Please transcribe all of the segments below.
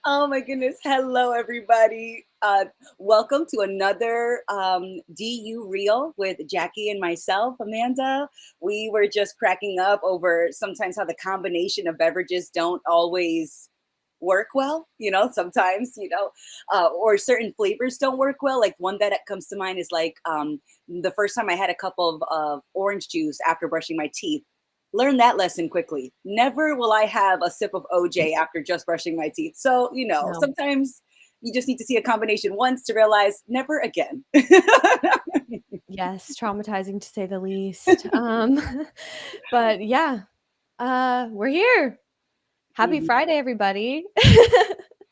Oh my goodness. Hello, everybody. Welcome to another DU Reel with Jackie and myself, Amanda. We were just cracking up over sometimes how the combination of beverages don't always work well. Sometimes, or certain flavors don't work well. Like one that comes to mind is like the first time I had a cup of orange juice after brushing my teeth. Learn that lesson quickly. Never will I have a sip of OJ after just brushing my teeth. So, No. sometimes you just need to see a combination once to realize never again. Yes, traumatizing to say the least. But yeah, we're here. Happy Mhm. Friday, everybody.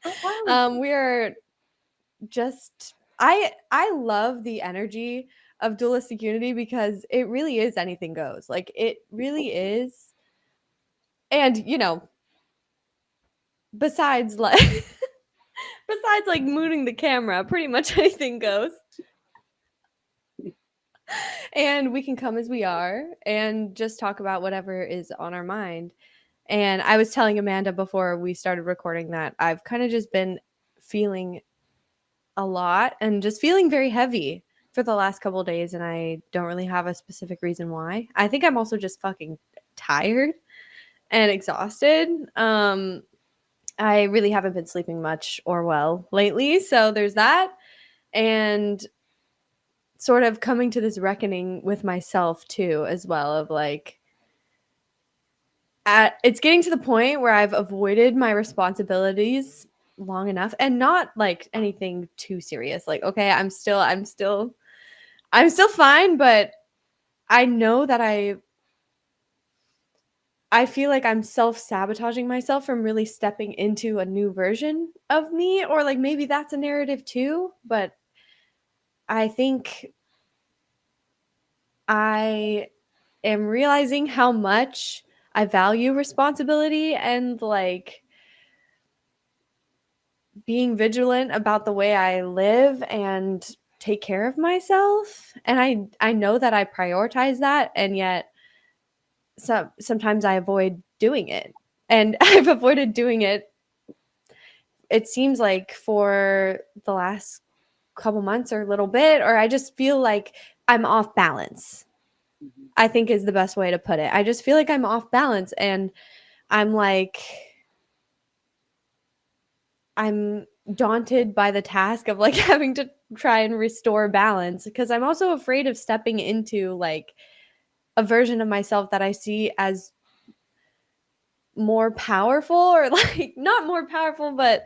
Oh, wow. We are just I love the energy of dualistic unity because it really is anything goes. Like it really is. And besides like besides like mooning the camera, pretty much anything goes. And we can come as we are and just talk about whatever is on our mind. And I was telling Amanda before we started recording that I've kind of just been feeling a lot and just feeling very heavy for the last couple of days. And I don't really have a specific reason why. I think I'm also just fucking tired and exhausted. I really haven't been sleeping much or well lately. So there's that. And sort of coming to this reckoning with myself too, as well, of like, it's getting to the point where I've avoided my responsibilities long enough and not like anything too serious. Like, okay, I'm still fine, but I know that I feel like I'm self-sabotaging myself from really stepping into a new version of me, or like maybe that's a narrative too, but I think I am realizing how much I value responsibility and like being vigilant about the way I live and take care of myself. And I know that I prioritize that, and yet sometimes I avoid doing it. And I've avoided doing it, it seems like, for the last couple months or a little bit, or I just feel like I'm off balance. Mhm. I think is the best way to put it. I just feel like I'm off balance, and I'm like I'm daunted by the task of like having to try and restore balance, because I'm also afraid of stepping into like a version of myself that I see as more powerful, or like not more powerful, but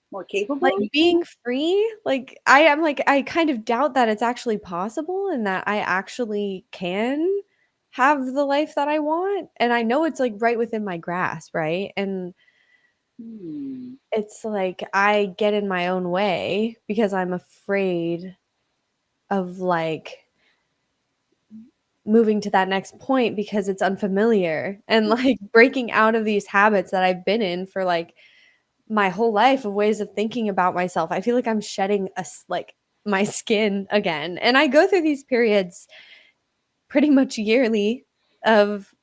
More like capable? being free. Like I am like I kind of doubt that it's actually possible and that I actually can have the life that I want. And I know it's like right within my grasp, right? And Hmm. it's like I get in my own way because I'm afraid of like moving to that next point because it's unfamiliar, and like breaking out of these habits that I've been in for like my whole life of ways of thinking about myself. I feel like I'm shedding like my skin again. And I go through these periods pretty much yearly of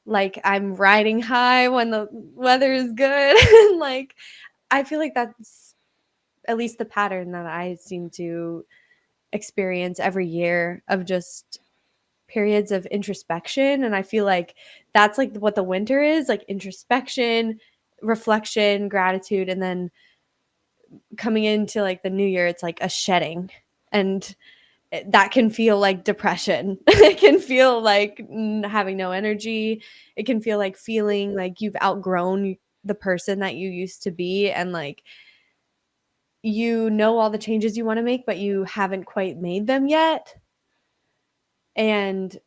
like I'm riding high when the weather is good. And like I feel like that's at least the pattern that I seem to experience every year, of just periods of introspection. And I feel like that's like what the winter is, like introspection, reflection, gratitude, and then coming into like the new year, it's like a shedding. And that can feel like depression. It can feel like having no energy. It can feel like feeling like you've outgrown the person that you used to be, and like you know all the changes you want to make, but you haven't quite made them yet. And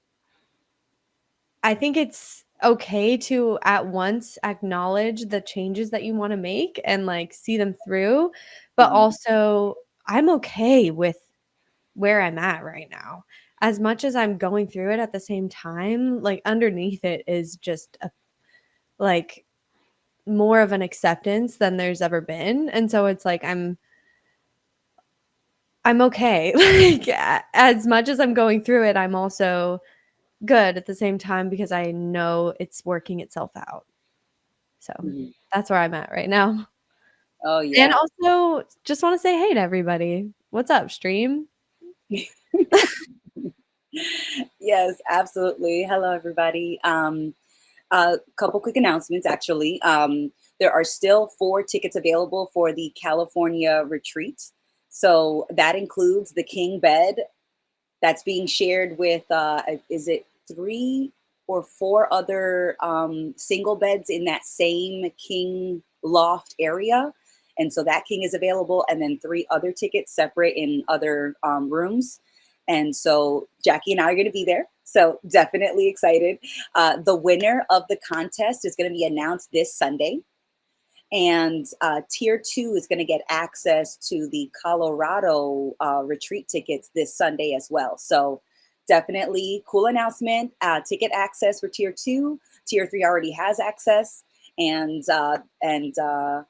I think it's okay to at once acknowledge the changes that you want to make and like see them through, but Mhm. also I'm okay with where I'm at right now. As much as I'm going through it, at the same time, like underneath it is just a like more of an acceptance than there's ever been. And so it's like I'm okay. Like as much as I'm going through it, I'm also good at the same time because I know it's working itself out. So Mhm. that's where I'm at right now. Oh And yeah. also, just wanna say hey to everybody. What's up, stream? Yes, absolutely. Hello, everybody. A couple quick announcements, actually. There are still 4 tickets available for the California retreat. So that includes the king bed that's being shared with, is it 3 or 4 other single beds in that same king loft area? And so that king is available, and then 3 other tickets separate in other rooms. And so Jackie and I are going to be there. So definitely excited. The winner of the contest is going to be announced this Sunday. And tier 2 is going to get access to the Colorado retreat tickets this Sunday as well. So definitely cool announcement. Ticket access for tier 2. Tier 3 already has access, and the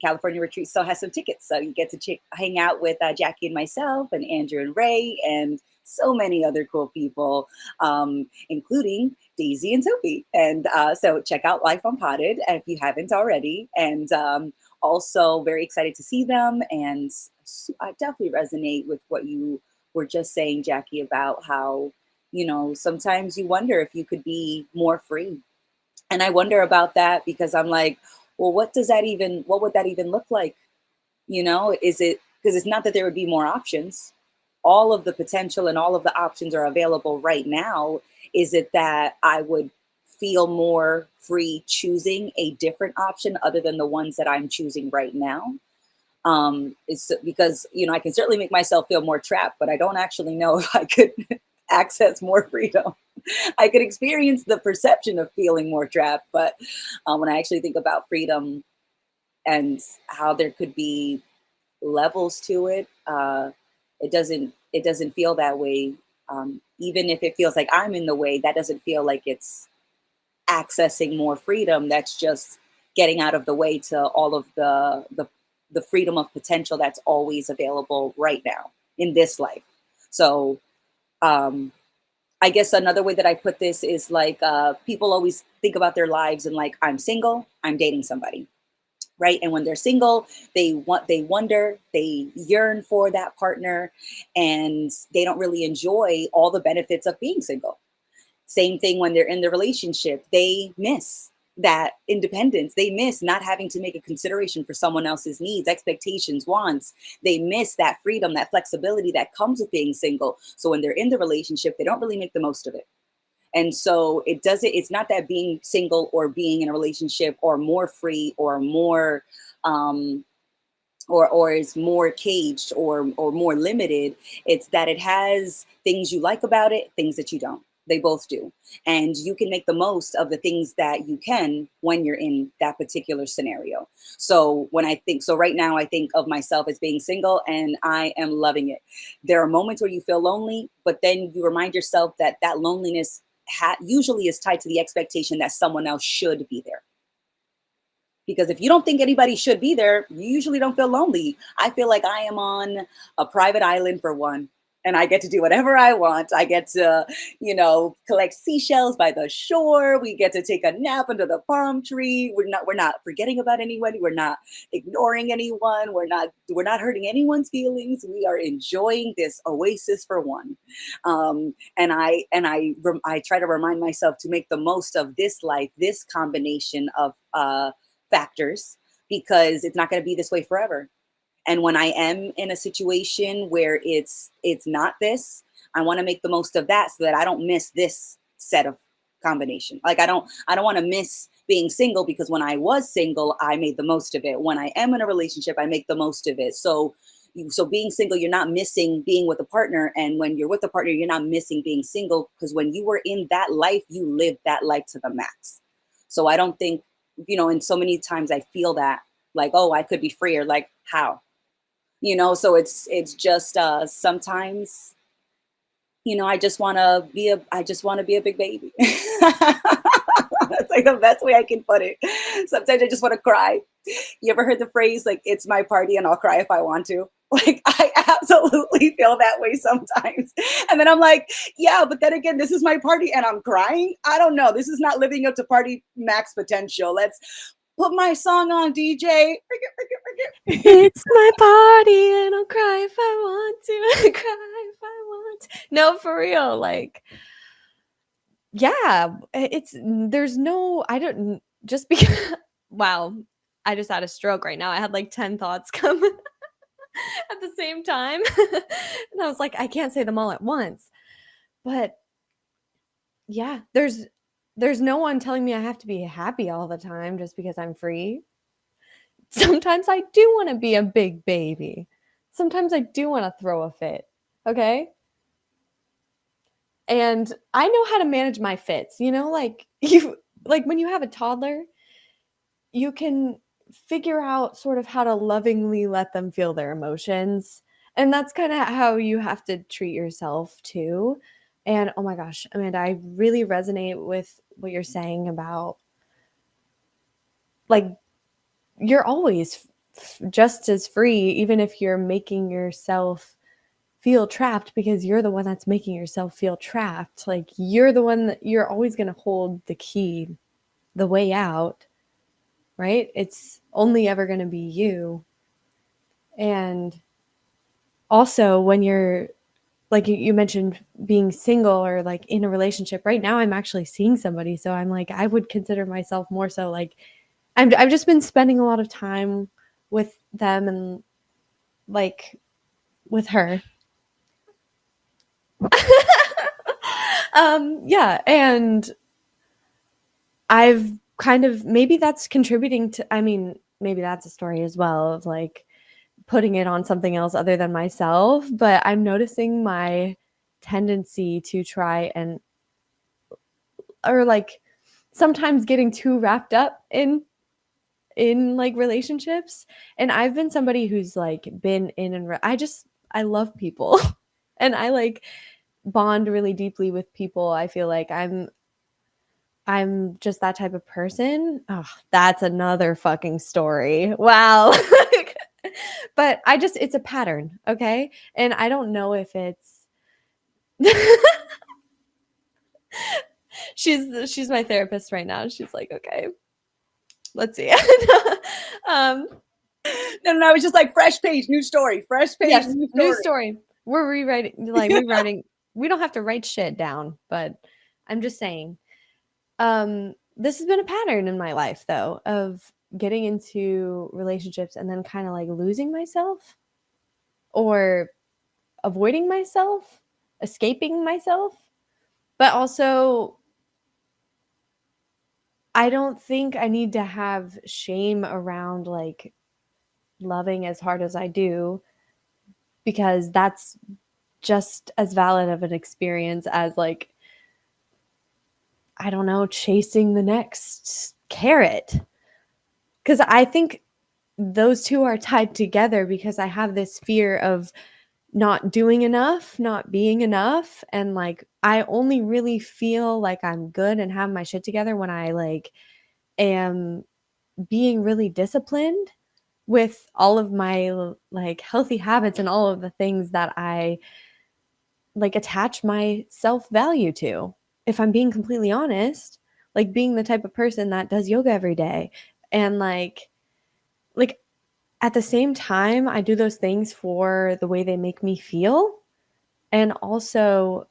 California retreat still has some tickets. So you get to hang out with Jackie and myself and Andrew and Ray and so many other cool people, including Daisy and Sophie. And so check out Life Unpotted if you haven't already. And also very excited to see them. And I definitely resonate with what you were just saying, Jackie, about how, sometimes you wonder if you could be more free. And I wonder about that because I'm like, well, what would that even look like? Is it, because it's not that there would be more options. All of the potential and all of the options are available right now. Is it that I would feel more free choosing a different option other than the ones that I'm choosing right now? It's because, I can certainly make myself feel more trapped, but I don't actually know if I could access more freedom. I could experience the perception of feeling more trapped, but when I actually think about freedom and how there could be levels to it, it doesn't feel that way. Even if it feels like I'm in the way, that doesn't feel like it's accessing more freedom. That's just getting out of the way to all of the freedom of potential that's always available right now in this life. So um, I guess another way that I put this is like people always think about their lives and like, I'm single, I'm dating somebody, right? And when they're single, they wonder, they yearn for that partner, and they don't really enjoy all the benefits of being single. Same thing when they're in the relationship, they miss that independence. They miss not having to make a consideration for someone else's needs, expectations, wants. They miss that freedom, that flexibility that comes with being single. So when they're in the relationship, they don't really make the most of it. And so it's not that being single or being in a relationship or more free or more um, or is more caged or more limited. It's that it has things you like about it, things that you don't. They both do. And you can make the most of the things that you can when you're in that particular scenario. So right now I think of myself as being single and I am loving it. There are moments where you feel lonely, but then you remind yourself that that loneliness usually is tied to the expectation that someone else should be there. Because if you don't think anybody should be there, you usually don't feel lonely. I feel like I am on a private island for one, and I get to do whatever I want. I get to, collect seashells by the shore. We get to take a nap under the palm tree. We're not forgetting about anyone. We're not ignoring anyone. We're not hurting anyone's feelings. We are enjoying this oasis for one. And I try to remind myself to make the most of this life, this combination of factors, because it's not going to be this way forever. And when I am in a situation where it's not this, I want to make the most of that so that I don't miss this set of combination. Like I don't want to miss being single, because when I was single, I made the most of it. When I am in a relationship, I make the most of it. So being single, you're not missing being with a partner, and when you're with a partner, you're not missing being single, because when you were in that life, you lived that life to the max. So I don't think, and so many times I feel that, like, oh, I could be freer. Like, how? So it's just sometimes, I just want to be a big baby. That's like the best way I can put it. Sometimes I just want to cry. You ever heard the phrase, like, it's my party and I'll cry if I want to? Like, I absolutely feel that way sometimes. And then I'm like, yeah, but then again, this is my party and I'm crying. I don't know. This is not living up to party max potential. Put my song on, DJ. It's my party and I'll cry if I want to. Cry if I want to. No, for real. Like, yeah, there's no, I don't, just because, wow, I just had a stroke right now. I had like 10 thoughts come at the same time. And I was like, I can't say them all at once. But yeah, there's no one telling me I have to be happy all the time just because I'm free. Sometimes I do want to be a big baby. Sometimes I do want to throw a fit. Okay? And I know how to manage my fits. You know, like you like when you have a toddler, you can figure out sort of how to lovingly let them feel their emotions. And that's kind of how you have to treat yourself too. And oh my gosh, Amanda, I really resonate with what you're saying about like you're always just as free, even if you're making yourself feel trapped because you're the one that's making yourself feel trapped. Like you're the one that you're always going to hold the key, the way out, right? It's only ever going to be you. And also, when you're like you mentioned being single or like in a relationship, right now I'm actually seeing somebody. So I'm like, I would consider myself more so like I've just been spending a lot of time with them and like with her. Yeah, and I've kind of maybe that's contributing to, I mean, maybe that's a story as well of like putting it on something else other than myself, but I'm noticing my tendency to try and or like sometimes getting too wrapped up in like relationships. And I've been somebody who's like been in and I love people. And I like bond really deeply with people. I feel like I'm just that type of person. Oh, that's another fucking story. Wow. But it's a pattern, okay? And I don't know if it's she's my therapist right now. She's like, okay, let's see. um, No, no, it's just like fresh page, new story, fresh page, yes, new new story. story. We're rewriting. We don't have to write shit down, but I'm just saying. This has been a pattern in my life though of getting into relationships and then kind of like losing myself or avoiding myself, escaping myself. But also I don't think I need to have shame around like loving as hard as I do because that's just as valid of an experience as like I don't know, chasing the next carrot. Cuz I think those two are tied together because I have this fear of not doing enough, not being enough and like I only really feel like I'm good and have my shit together when I like am being really disciplined with all of my like healthy habits and all of the things that I like attach my self-value to. If I'm being completely honest, like being the type of person that does yoga every day and like at the same time I do those things for the way they make me feel and also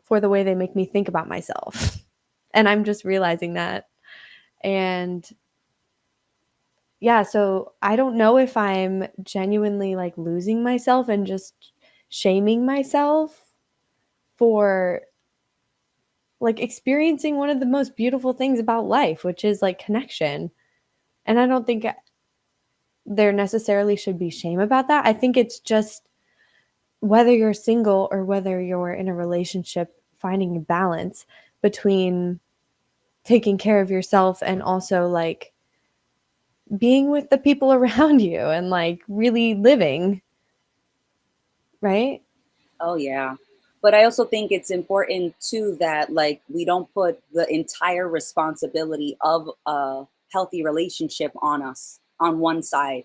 for the way they make me think about myself. And I'm just realizing that. And yeah, so I don't know if I'm genuinely like losing myself and just shaming myself for like experiencing one of the most beautiful things about life, which is like connection. And I don't think there necessarily should be shame about that. I think it's just whether you're single or whether you're in a relationship, finding a balance between taking care of yourself and also like being with the people around you and like really living, right? Oh yeah. But I also think it's important too that like we don't put the entire responsibility of a healthy relationship on us on one side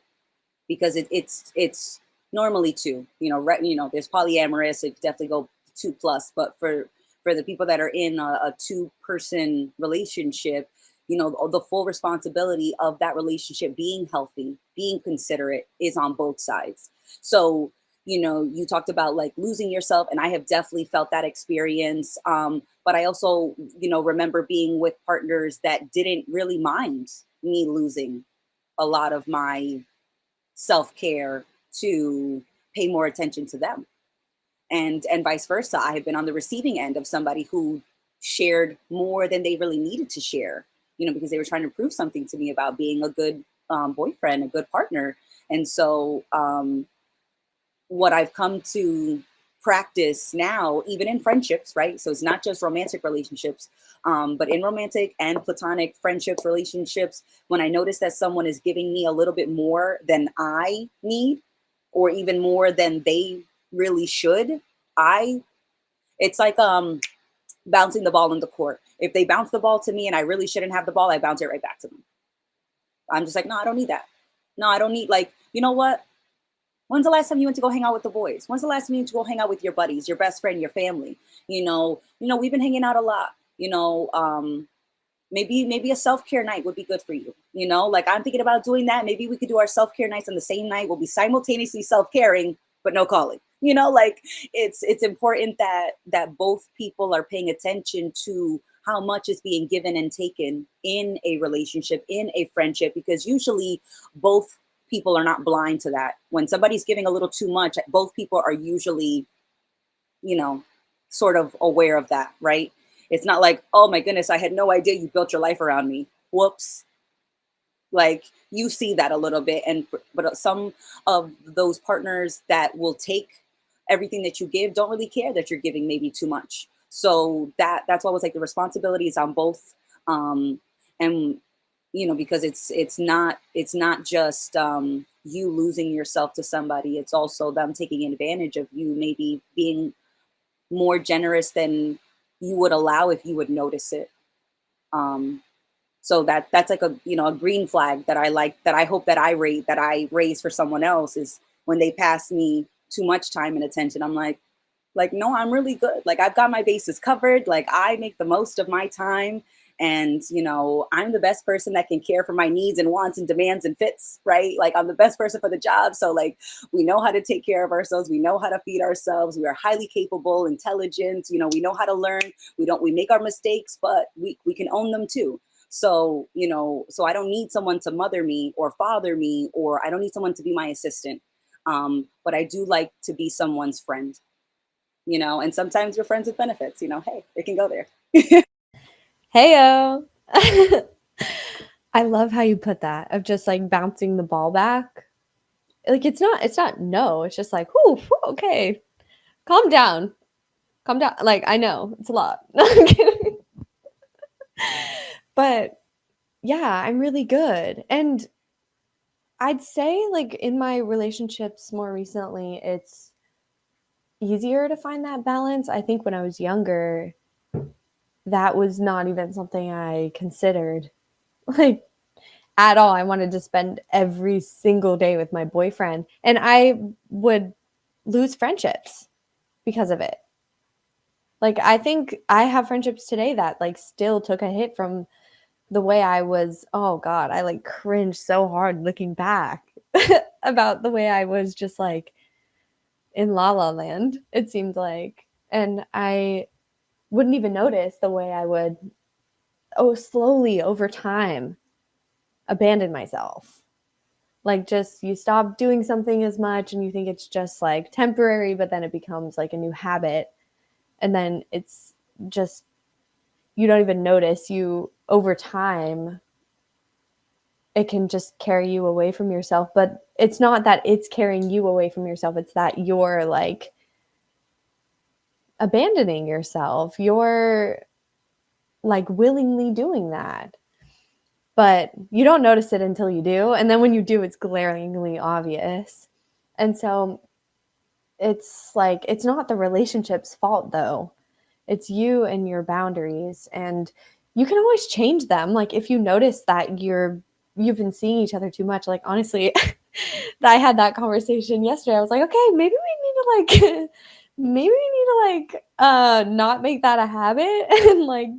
because it's normally two. You know, right? You know, there's polyamorous. It definitely go two plus. But for the people that are in a two person relationship, the full responsibility of that relationship being healthy, being considerate is on both sides. So, you talked about like losing yourself, and I have definitely felt that experience. But I also, remember being with partners that didn't really mind me losing a lot of my self care to pay more attention to them, and vice versa. I have been on the receiving end of somebody who shared more than they really needed to share, because they were trying to prove something to me about being a good boyfriend, a good partner. And so, what I've come to practice now, even in friendships, right? So it's not just romantic relationships, but in romantic and platonic friendships, relationships, when I notice that someone is giving me a little bit more than I need, or even more than they really should, I it's like bouncing the ball in the court. If they bounce the ball to me and I really shouldn't have the ball, I bounce it right back to them. I'm just like, no, I don't need that. No, I don't need, like, you know what? When's the last time you went to go hang out with the boys? When's the last time you went to go hang out with your buddies, your best friend, your family? We've been hanging out a lot. Maybe a self-care night would be good for you. Like, I'm thinking about doing that. Maybe we could do our self-care nights on the same night. We'll be simultaneously self-caring, but no calling. Like, it's important that both people are paying attention to how much is being given and taken in a relationship, in a friendship, because usually both people are not blind to that. When somebody's giving a little too much, both people are usually, you know, sort of aware of that, right? It's not like, oh my goodness, I had no idea you built your life around me. Whoops. Like, you see that a little bit. But some of those partners that will take everything that you give don't really care that you're giving maybe too much. So that's why I was like, the responsibility is on both. And because it's not just you losing yourself to somebody. It's also them taking advantage of you, maybe being more generous than you would allow if you would notice it. um so that's like a green flag that I like, that I hope that I raise for someone else, is when they pass me too much time and attention. I'm like, no, I'm really good. Like, I've got my bases covered. Like, I make the most of my time. And, I'm the best person that can care for my needs and wants and demands and fits, right? Like, I'm the best person for the job. So, like, we know how to take care of ourselves. We know how to feed ourselves. We are highly capable, intelligent. We know how to learn. We make our mistakes, but we can own them too. So, so I don't need someone to mother me or father me, or I don't need someone to be my assistant. But I do like to be someone's friend, and sometimes you're friends with benefits, hey, it can go there. Heyo. I love how you put that, of just like bouncing the ball back. Like, it's not no, it's just like, whoo, okay. Calm down. Calm down. Like, I know it's a lot. But yeah, I'm really good. And I'd say, like, in my relationships more recently, it's easier to find that balance. I think when I was younger, that was not even something I considered, like, at all. I wanted to spend every single day with my boyfriend, and I would lose friendships because of it. Like, I think I have friendships today that, like, still took a hit from the way I was. Oh god, I like cringe so hard looking back about the way I was, just like in La La Land, it seemed like. And I wouldn't even notice the way I would, slowly over time, abandon myself. Like, just, you stop doing something as much and you think it's just like temporary, but then it becomes like a new habit. And then it's just, you don't even notice, you over time, it can just carry you away from yourself. But it's not that it's carrying you away from yourself, it's that you're like abandoning yourself. You're like willingly doing that. But you don't notice it until you do. And then when you do, it's glaringly obvious. And so it's like, it's not the relationship's fault though. It's you and your boundaries. And you can always change them. Like, if you notice that you've been seeing each other too much, like, honestly, I had that conversation yesterday. I was like, okay, maybe we need to like not make that a habit and like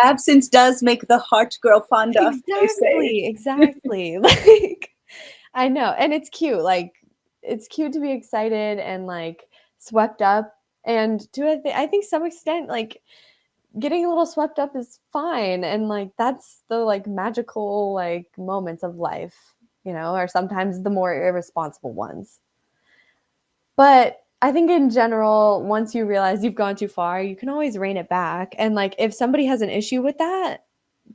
Absence does make the heart grow fonder, they say. Exactly, exactly. Like, I know, and it's cute, like, it's cute to be excited and, like, swept up, and to I think some extent, like, getting a little swept up is fine, and, like, that's the, like, magical, like, moments of life, or sometimes the more irresponsible ones. But I think in general, once you realize you've gone too far, you can always rein it back, and, like, if somebody has an issue with that,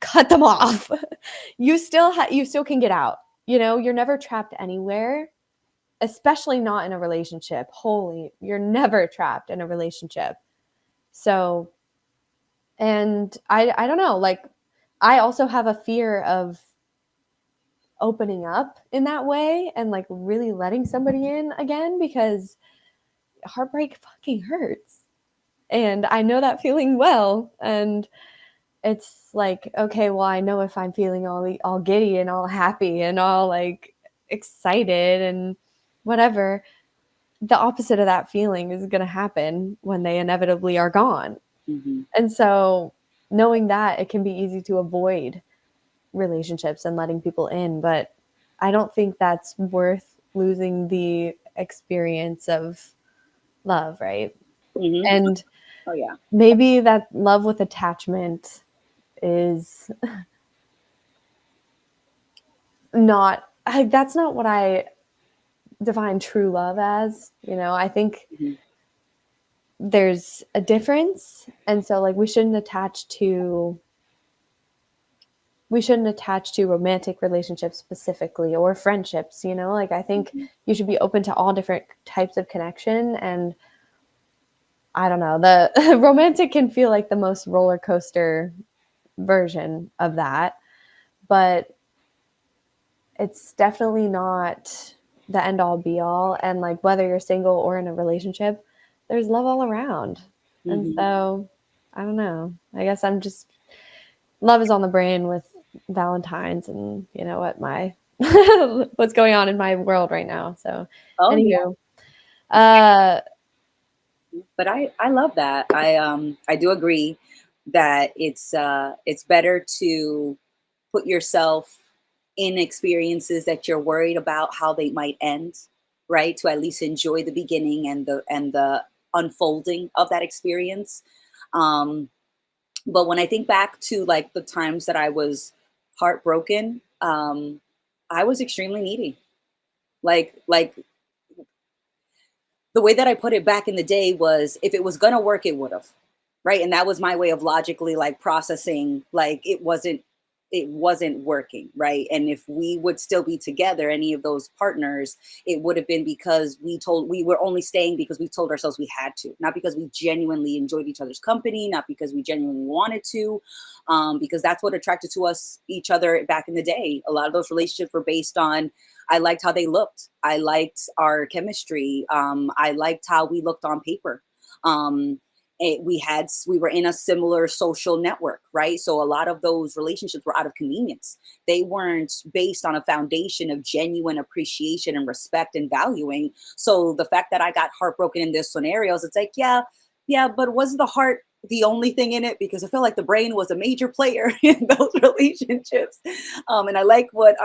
cut them off. You still can get out, You're never trapped anywhere, especially not in a relationship. Holy, you're never trapped in a relationship. So, and I don't know, like, I also have a fear of opening up in that way and, like, really letting somebody in again, because heartbreak fucking hurts. And I know that feeling well. And it's like, okay, well, I know if I'm feeling all giddy and all happy and all, like, excited and whatever, the opposite of that feeling is going to happen when they inevitably are gone. Mm-hmm. And so knowing that, it can be easy to avoid relationships and letting people in, but I don't think that's worth losing the experience of love, right? Mm-hmm. And Oh yeah. maybe that love with attachment is not, that's not what I define true love as. I think Mm-hmm. there's a difference. And so, like, we shouldn't attach to romantic relationships specifically, or friendships, like, I think Mm-hmm. you should be open to all different types of connection. And I don't know, the romantic can feel like the most roller coaster version of that, but it's definitely not the end all be all. And, like, whether you're single or in a relationship, there's love all around. And Mm-hmm. so I don't know, I guess I'm just, love is on the brain with Valentine's and what my what's going on in my world right now. So Oh yeah. anywho, uh But I love that. I do agree that it's better to put yourself in experiences that you're worried about how they might end, right? To at least enjoy the beginning and the unfolding of that experience. Um, but when I think back to like the times that I was heartbroken, I was extremely needy. Like the way that I put it back in the day was, if it was gonna work, it would have. Right. And that was my way of logically like processing, like it wasn't working. Right. And if we would still be together, any of those partners, it would have been because we were only staying because we told ourselves we had to, not because we genuinely enjoyed each other's company, not because we genuinely wanted to, because that's what attracted to us each other back in the day. A lot of those relationships were based on, I liked how they looked. I liked our chemistry. I liked how we looked on paper. Um, we were in a similar social network, right? So a lot of those relationships were out of convenience. They weren't based on a foundation of genuine appreciation and respect and valuing. So the fact that I got heartbroken in those scenarios, it's like, yeah, yeah, but was the heart the only thing in it? Because I feel like the brain was a major player in those relationships. And I like what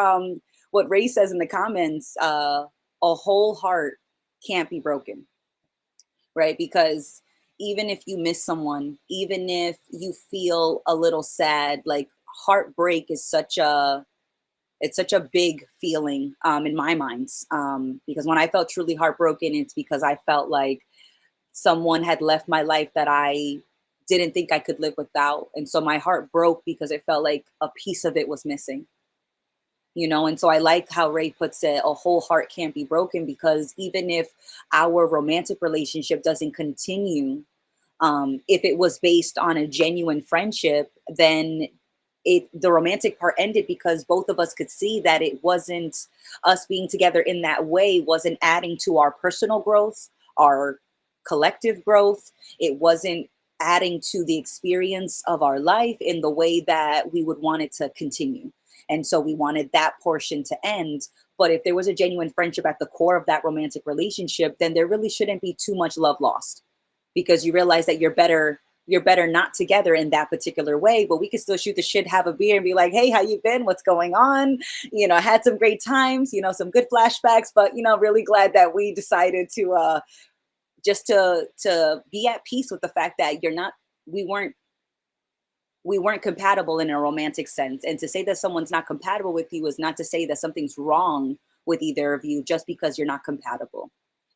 Ray says in the comments, a whole heart can't be broken, right? Because even if you miss someone, even if you feel a little sad, like heartbreak is such a big feeling in my mind. Because when I felt truly heartbroken, it's because I felt like someone had left my life that I didn't think I could live without. And so my heart broke because it felt like a piece of it was missing. And so I like how Ray puts it, a whole heart can't be broken, because even if our romantic relationship doesn't continue, if it was based on a genuine friendship, then the romantic part ended because both of us could see that it wasn't, us being together in that way wasn't adding to our personal growth, our collective growth. It wasn't adding to the experience of our life in the way that we would want it to continue. And so we wanted that portion to end. But if there was a genuine friendship at the core of that romantic relationship, then there really shouldn't be too much love lost, because you realize that you're better you're better not together in that particular way, but we can still shoot the shit, have a beer, and be like, hey, how you been? What's going on? I had some great times, some good flashbacks, but really glad that we decided to just to be at peace with the fact that we weren't we weren't compatible in a romantic sense. And to say that someone's not compatible with you is not to say that something's wrong with either of you just because you're not compatible.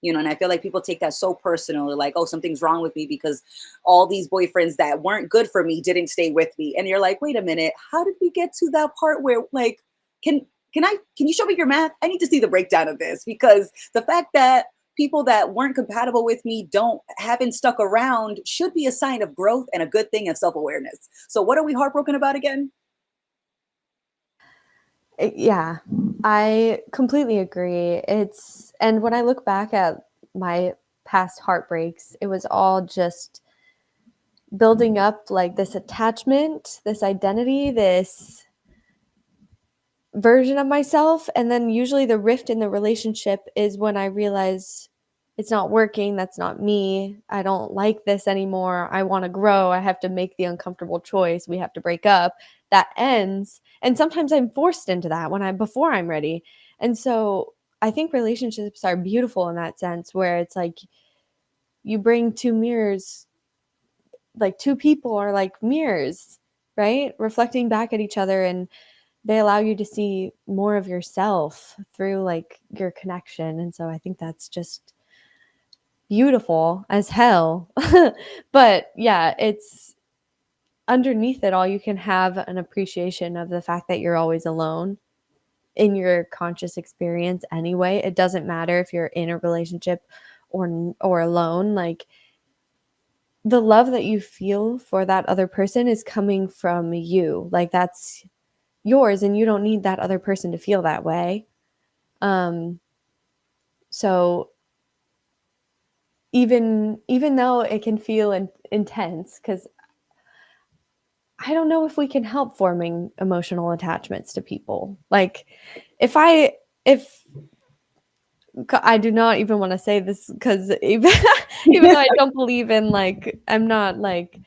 And I feel like people take that so personally, like, oh, something's wrong with me because all these boyfriends that weren't good for me didn't stay with me. And you're like, wait a minute, how did we get to that part where, like, can can you show me your math? I need to see the breakdown of this, because the fact that people that weren't compatible with me haven't stuck around should be a sign of growth and a good thing of self-awareness. So what are we heartbroken about again? Yeah, I completely agree. And when I look back at my past heartbreaks, it was all just building up like this attachment, this identity, this version of myself. And then usually the rift in the relationship is when I realize it's not working. That's not me. I don't like this anymore. I want to grow. I have to make the uncomfortable choice. We have to break up. That ends. And sometimes I'm forced into that before I'm ready. And so I think relationships are beautiful in that sense, where it's like you bring two mirrors, like two people are like mirrors, right? Reflecting back at each other, and they allow you to see more of yourself through like your connection. And so I think that's just beautiful as hell. But yeah, it's underneath it all, you can have an appreciation of the fact that you're always alone in your conscious experience anyway. It doesn't matter if you're in a relationship or alone. Like, the love that you feel for that other person is coming from you. Like, that's yours, and you don't need that other person to feel that way. Um, so even though it can feel intense, because I don't know if we can help forming emotional attachments to people. Like, if I do not even want to say this, because even though I don't believe in, like, I'm not like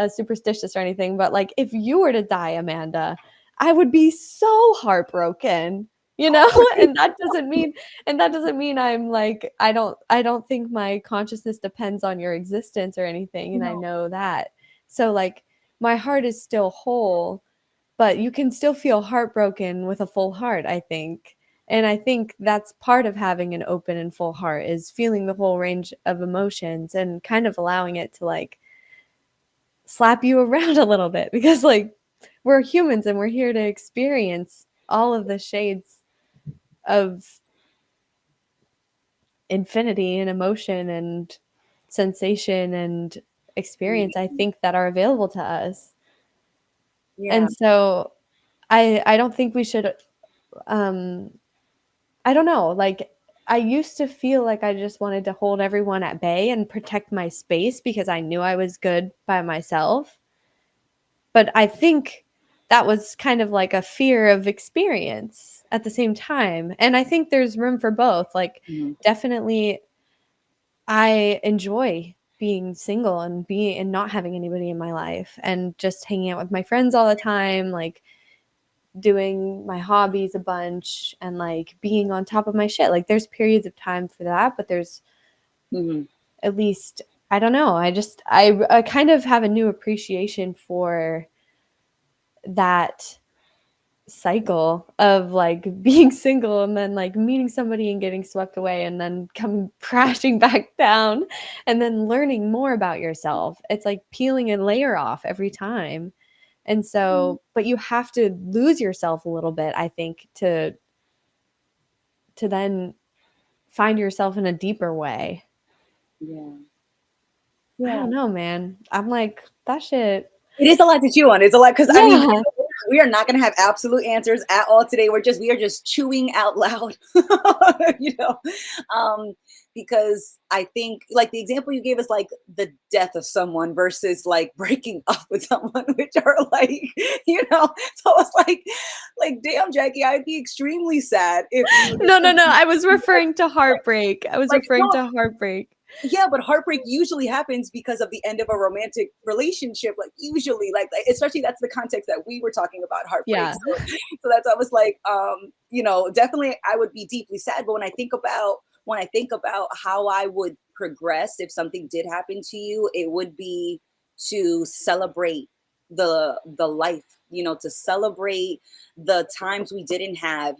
superstitious or anything, but like if you were to die, Amanda, I would be so heartbroken, you know? And that doesn't mean I'm like, I don't think my consciousness depends on your existence or anything, and I No. know that. So like my heart is still whole, but you can still feel heartbroken with a full heart, I think. And I think that's part of having an open and full heart, is feeling the whole range of emotions and kind of allowing it to like slap you around a little bit, because like we're humans and we're here to experience all of the shades of infinity and emotion and sensation and experience, I think, that are available to us. Yeah. And so I don't think we should um I don't know, like, I used to feel like I just wanted to hold everyone at bay and protect my space because I knew I was good by myself. But I think that was kind of like a fear of experience at the same time. And I think there's room for both. Like, Mhm. definitely I enjoy being single and not having anybody in my life and just hanging out with my friends all the time, like doing my hobbies a bunch and like being on top of my shit. Like, there's periods of time for that, but there's Mhm. at least, I don't know. I kind of have a new appreciation for that cycle of like being single and then like meeting somebody and getting swept away and then coming crashing back down and then learning more about yourself. It's like peeling a layer off every time. And Mhm. so, but you have to lose yourself a little bit, I think, to then find yourself in a deeper way. Yeah. I Yeah. don't know, man. I'm like, that shit. It is a lot to chew on. It's a lot, because I mean, Yeah. we are not going to have absolute answers at all today. We are just chewing out loud, you know, um, because I think like the example you gave is like the death of someone versus like breaking up with someone, which are like, so it's like, damn, Jackie, I'd be extremely sad if you No, no, just no. I was referring to heartbreak. I was like, referring no, to heartbreak. Yeah, but heartbreak usually happens because of the end of a romantic relationship. Like usually, especially that's the context that we were talking about heartbreak. Yeah. So that's I was like, definitely I would be deeply sad. But when I think about how I would progress if something did happen to you, it would be to celebrate the life, to celebrate the times we didn't have.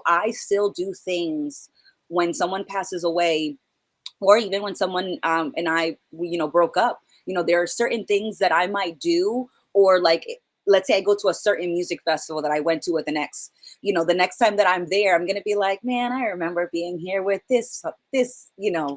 I still do things when someone passes away, or even when someone and I we, broke up. There are certain things that I might do, or like, let's say I go to a certain music festival that I went to with an ex. The next time that I'm there, I'm gonna be like, man, I remember being here with this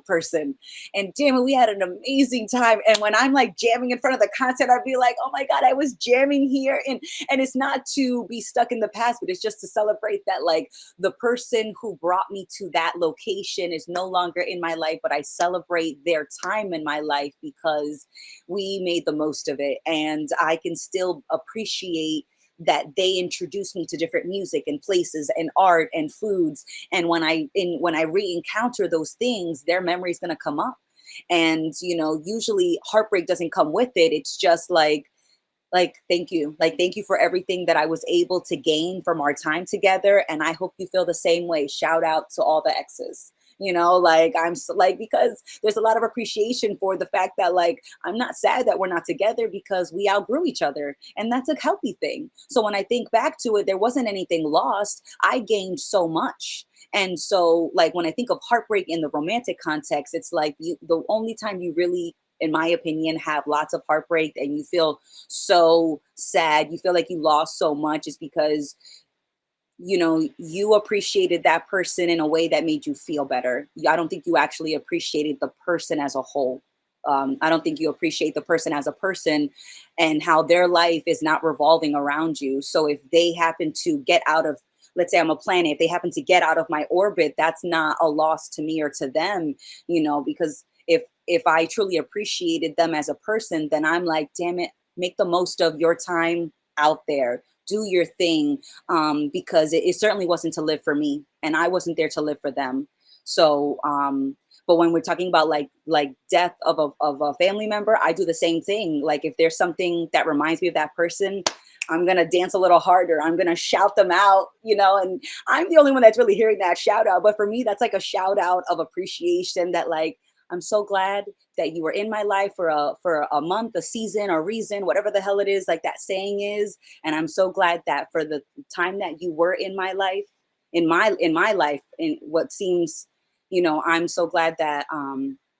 person, and damn it, we had an amazing time. And when I'm like jamming in front of the concert, I'd be like, oh my god, I was jamming here. And it's not to be stuck in the past, but it's just to celebrate that, like, the person who brought me to that location is no longer in my life, but I celebrate their time in my life because we made the most of it. And I can still appreciate that they introduced me to different music and places and art and foods. And when I re-encounter those things, their memory is going to come up. And usually heartbreak doesn't come with it. It's just thank you for everything that I was able to gain from our time together, and I hope you feel the same way. Shout out to all the exes. Like, because there's a lot of appreciation for the fact that, like, I'm not sad that we're not together because we outgrew each other, and that's a healthy thing. So when I think back to it, there wasn't anything lost. I gained so much. And so, like, when I think of heartbreak in the romantic context, it's like the only time you really, in my opinion, have lots of heartbreak and you feel so sad, you feel like you lost so much, is because you appreciated that person in a way that made you feel better. I don't think you actually appreciated the person as a whole. I don't think you appreciate the person as a person, and how their life is not revolving around you. So if they happen to get out of, let's say I'm a planet, if they happen to get out of my orbit, that's not a loss to me or to them, because if I truly appreciated them as a person, then I'm like, damn it, make the most of your time out there. Do your thing, because it certainly wasn't to live for me, and I wasn't there to live for them. So, but when we're talking about like death of a family member, I do the same thing. Like, if there's something that reminds me of that person, I'm gonna dance a little harder. I'm gonna shout them out, and I'm the only one that's really hearing that shout out. But for me, that's like a shout out of appreciation, that, like, I'm so glad that you were in my life for a month, a season, a reason, whatever the hell it is, like that saying is. And I'm so glad that for the time that you were in my life, in my life, in what seems, I'm so glad that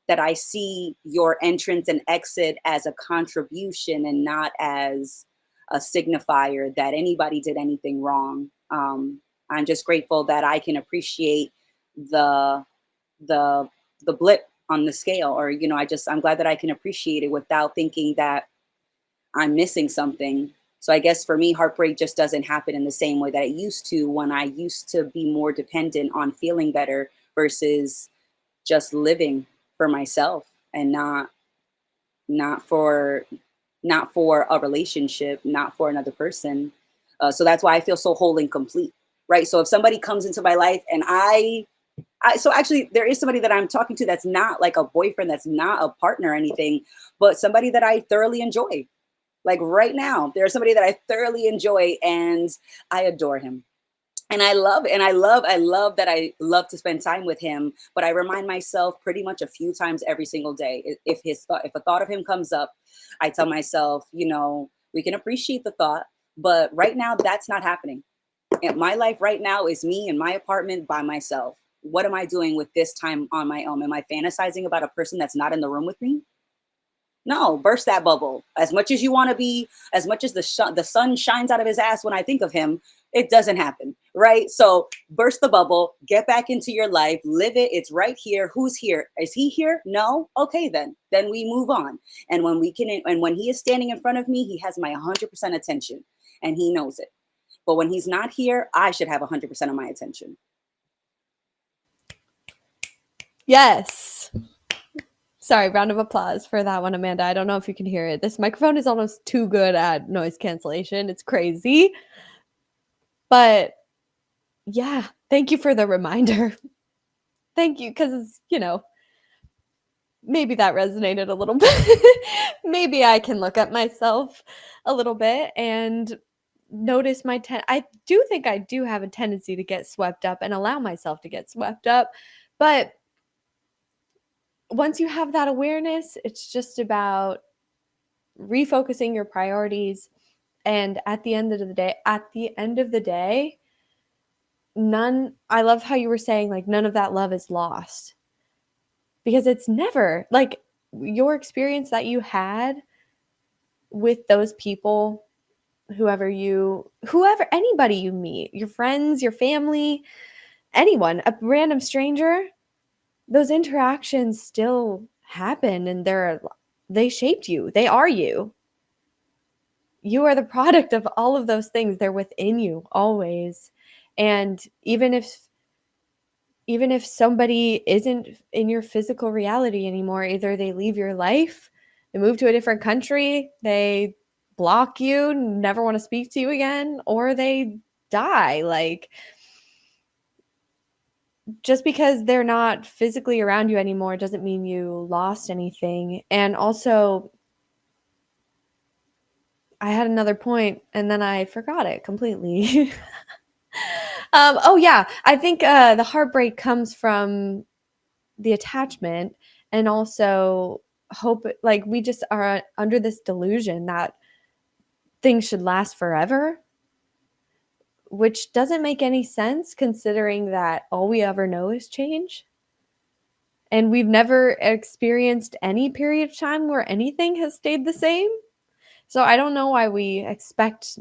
I see your entrance and exit as a contribution and not as a signifier that anybody did anything wrong. I'm just grateful that I can appreciate the the the blip on the scale, or I'm glad that I can appreciate it without thinking that I'm missing something. So I guess for me, heartbreak just doesn't happen in the same way that it used to, when I used to be more dependent on feeling better versus just living for myself, and not for not for a relationship, not for another person. So that's why I feel so whole and complete, right? So if somebody comes into my life and so actually there is somebody that I'm talking to that's not like a boyfriend, that's not a partner or anything, but somebody that I thoroughly enjoy. Like right now, there's somebody that I thoroughly enjoy and I adore him. And I love that I love to spend time with him, but I remind myself pretty much a few times every single day. If a thought of him comes up, I tell myself, we can appreciate the thought, but right now that's not happening. And my life right now is me in my apartment by myself. What am I doing with this time on my own? Am I fantasizing about a person that's not in the room with me? No, burst that bubble. As much as you want to be, as much as the sun shines out of his ass when I think of him, it doesn't happen, right? So burst the bubble, get back into your life, live it. It's right here. Who's here? Is he here? No. Okay, then we move on. And when he is standing in front of me, he has my 100% attention, and he knows it. But when he's not here, I should have 100% of my attention. Yes. Sorry, round of applause for that one, Amanda. I don't know if you can hear it. This microphone is almost too good at noise cancellation. It's crazy. But yeah, thank you for the reminder. Thank you, because, maybe that resonated a little bit. Maybe I can look at myself a little bit and notice I do think I do have a tendency to get swept up and allow myself to get swept up. But once you have that awareness, it's just about refocusing your priorities. And at the end of the day, I love how you were saying like none of that love is lost, because it's never like your experience that you had with those people, anybody you meet, your friends, your family, anyone, a random stranger, those interactions still happen, and they shaped you. They are you. You are the product of all of those things. They're within you always. And even if somebody isn't in your physical reality anymore, either they leave your life, they move to a different country, they block you, never want to speak to you again, or they die. Like, just because they're not physically around you anymore doesn't mean you lost anything. And also, I had another point and then I forgot it completely. Oh yeah, I think the heartbreak comes from the attachment, and also hope, like we just are under this delusion that things should last forever, which doesn't make any sense considering that all we ever know is change. And we've never experienced any period of time where anything has stayed the same. So I don't know why we expect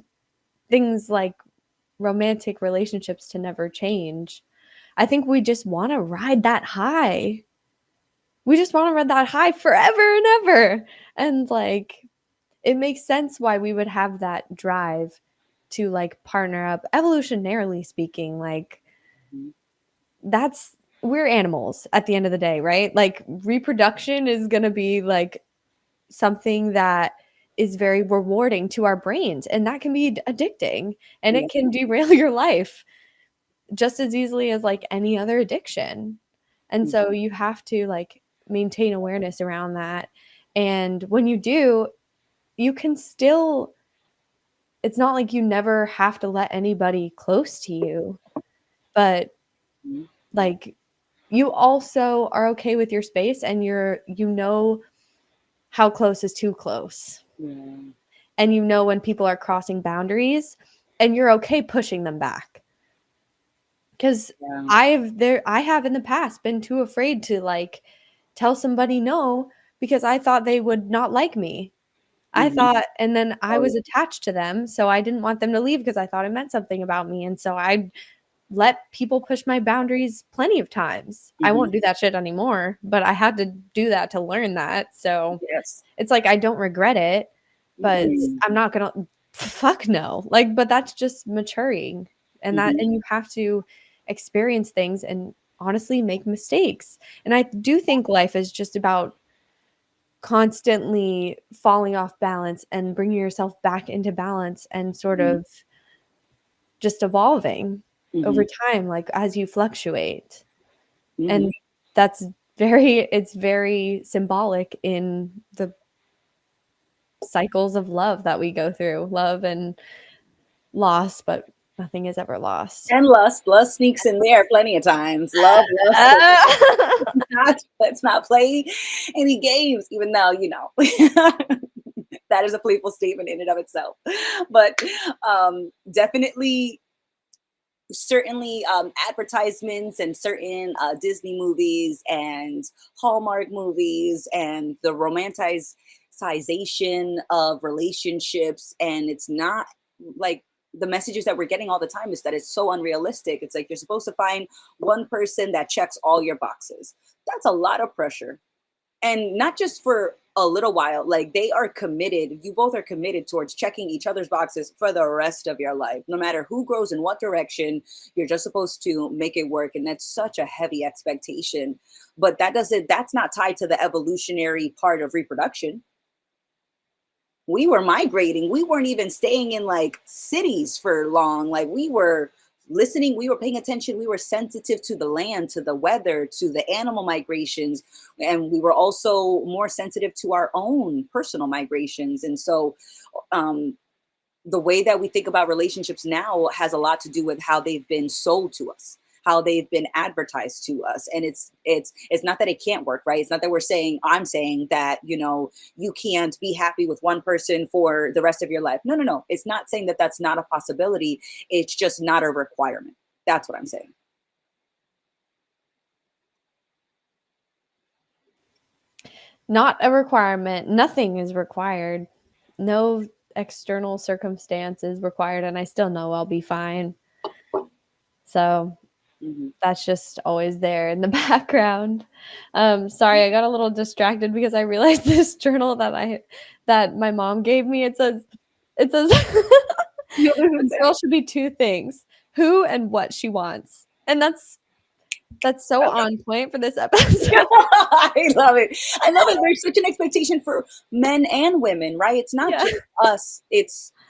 things like romantic relationships to never change. I think we just want to ride that high. We just want to ride that high forever and ever. And like, it makes sense why we would have that drive to like partner up, evolutionarily speaking. Like, we're animals at the end of the day, right? Like, reproduction is going to be like something that is very rewarding to our brains, and that can be addicting, and Yeah. it can derail your life just as easily as like any other addiction. And so you have to like maintain awareness around that. And when you do, you can still, it's not like you never have to let anybody close to you, but like you also are okay with your space, and how close is too close. Yeah. And when people are crossing boundaries, and you're okay pushing them back. Because Yeah. I have in the past been too afraid to like tell somebody no, because I thought they would not like me. I Mhm. thought, and then I Oh, was yeah. attached to them, so I didn't want them to leave because I thought it meant something about me, and so I let people push my boundaries plenty of times. I Mhm. won't do that shit anymore, but I had to do that to learn that. So Yes. it's like I don't regret it, but Mm. I'm not gonna fuck no. Like, but that's just maturing, Mhm. and you have to experience things and honestly make mistakes. And I do think life is just about constantly falling off balance and bringing yourself back into balance, and sort Mhm. of just evolving over Mhm. time, like as you fluctuate. Mhm. And it's very symbolic in the cycles of love that we go through, love and loss, but nothing is ever lost. And lust. Lust sneaks in there plenty of times. Love, lust. Ah! Let's not play any games, even though, that is a playful statement in and of itself. But definitely, certainly advertisements and certain Disney movies and Hallmark movies and the romanticization of relationships. And it's not like the messages that we're getting all the time is that it's so unrealistic. It's like you're supposed to find one person that checks all your boxes. That's a lot of pressure, and not just for a little while. Like, they are committed, you both are committed towards checking each other's boxes for the rest of your life. No matter who grows in what direction, you're just supposed to make it work. And that's such a heavy expectation. But that's not tied to the evolutionary part of reproduction. We were migrating. We weren't even staying in like cities for long. Like, we were listening, we were paying attention, we were sensitive to the land, to the weather, to the animal migrations, and we were also more sensitive to our own personal migrations. And so um, the way that we think about relationships now has a lot to do with how they've been sold to us, how they've been advertised to us. And it's not that it can't work, right? It's not that I'm saying that, you can't be happy with one person for the rest of your life. No, no, no, it's not saying that that's not a possibility. It's just not a requirement. That's what I'm saying. Not a requirement. Nothing is required. No external circumstance is required, and I still know I'll be fine. So Hmm. that's just always there in the background. Sorry, I got a little distracted because I realized this journal that my mom gave me. It says this girl should be two things: who and what she wants, and that's so on point for this episode. I love it. I love it. There's such an expectation for men and women, right? It's not Yeah. just us.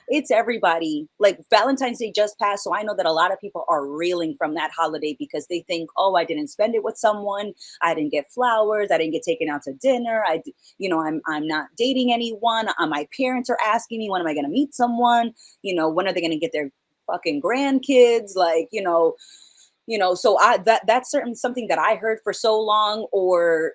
It's everybody. Like Valentine's Day just passed, so I know that a lot of people are reeling from that holiday because they think, "Oh, I didn't spend it with someone. I didn't get flowers. I didn't get taken out to dinner. I'm not dating anyone. My parents are asking me when am I going to meet someone? When are they going to get their fucking grandkids? So that's certain something that I heard for so long, or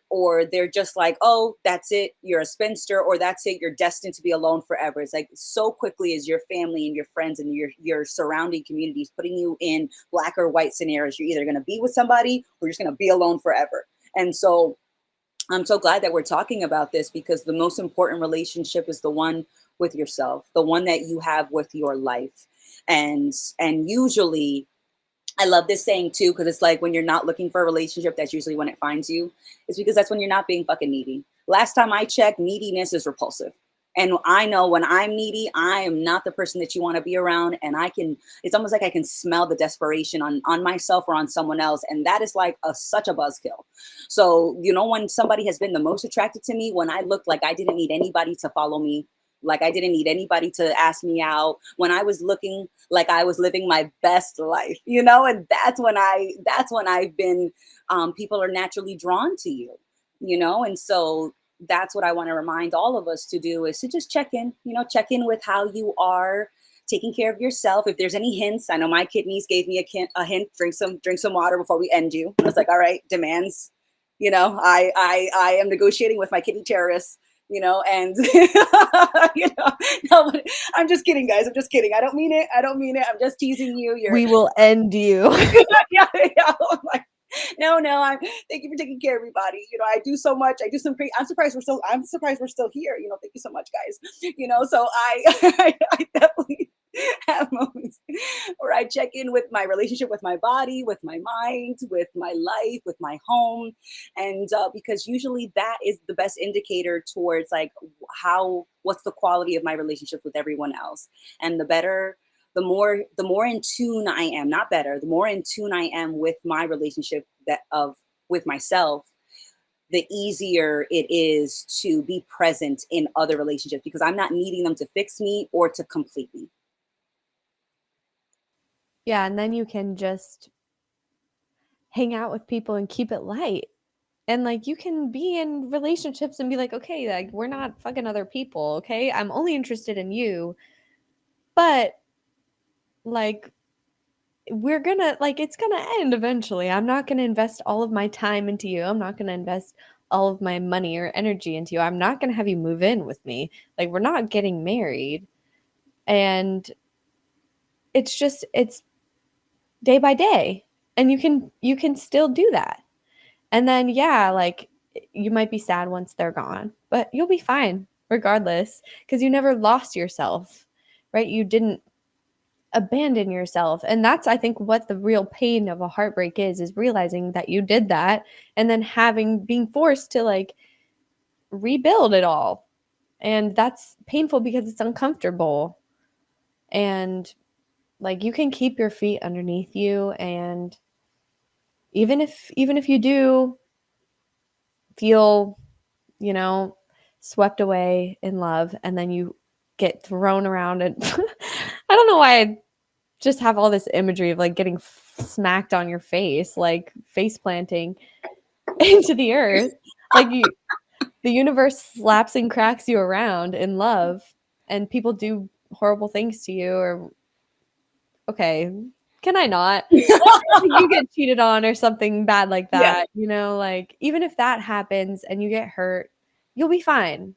they're just like, oh, that's it, you're a spinster, or that's it, you're destined to be alone forever. It's like so quickly is your family and your friends and your surrounding communities putting you in black or white scenarios. You're either going to be with somebody or you're just going to be alone forever. And so I'm so glad that we're talking about this, because the most important relationship is the one with yourself, the one that you have with your life. And usually, I love this saying too, because it's like when you're not looking for a relationship, that's usually when it finds you. It's because that's when you're not being fucking needy. Last time I checked, neediness is repulsive. And I know when I'm needy, I am not the person that you want to be around. And it's almost like I can smell the desperation on myself or on someone else. And that is like such a buzzkill. So, when somebody has been the most attracted to me, when I looked like I didn't need anybody to follow me, like I didn't need anybody to ask me out, when I was looking like I was living my best life, and that's when I've been, people are naturally drawn to you, and so that's what I want to remind all of us to do, is to just check in with how you are taking care of yourself. If there's any hints, I know my kidneys gave me a hint, drink some water before we end you. I was like, all right, demands, I am negotiating with my kidney terrorists, and no, but I'm just kidding, guys. I'm just kidding. I don't mean it. I'm just teasing you. You're We will end you. yeah, yeah. I'm like, no. Thank you for taking care of everybody. I do so much. I do some great. I'm surprised we're still here. Thank you so much, guys. So I definitely have moments where I check in with my relationship with my body, with my mind, with my life, with my home. And because usually that is the best indicator towards like what's the quality of my relationship with everyone else. And the more in tune I am, not better, the more in tune I am with my relationship with myself, the easier it is to be present in other relationships, because I'm not needing them to fix me or to complete me. Yeah, and then you can just hang out with people and keep it light. And like you can be in relationships and be like, okay, like we're not fucking other people, okay? I'm only interested in you. But like we're gonna like it's gonna end eventually. I'm not gonna invest all of my time into you. I'm not gonna invest all of my money or energy into you. I'm not gonna have you move in with me. Like we're not getting married. And it's day by day. And you can still do that. And then yeah, like you might be sad once they're gone, but you'll be fine regardless because you never lost yourself, right? You didn't abandon yourself. And that's I think what the real pain of a heartbreak is realizing that you did that and then being forced to like rebuild it all. And that's painful because it's uncomfortable. And like you can keep your feet underneath you and even if you do feel, you know, swept away in love and then you get thrown around and I don't know why just have all this imagery of like getting smacked on your face, like face planting into the earth. Like the universe slaps and cracks you around in love, and people do horrible things to you, or okay, can I not? Like, you get cheated on or something bad like Yeah. that, you know, like, even if that happens and you get hurt, you'll be fine.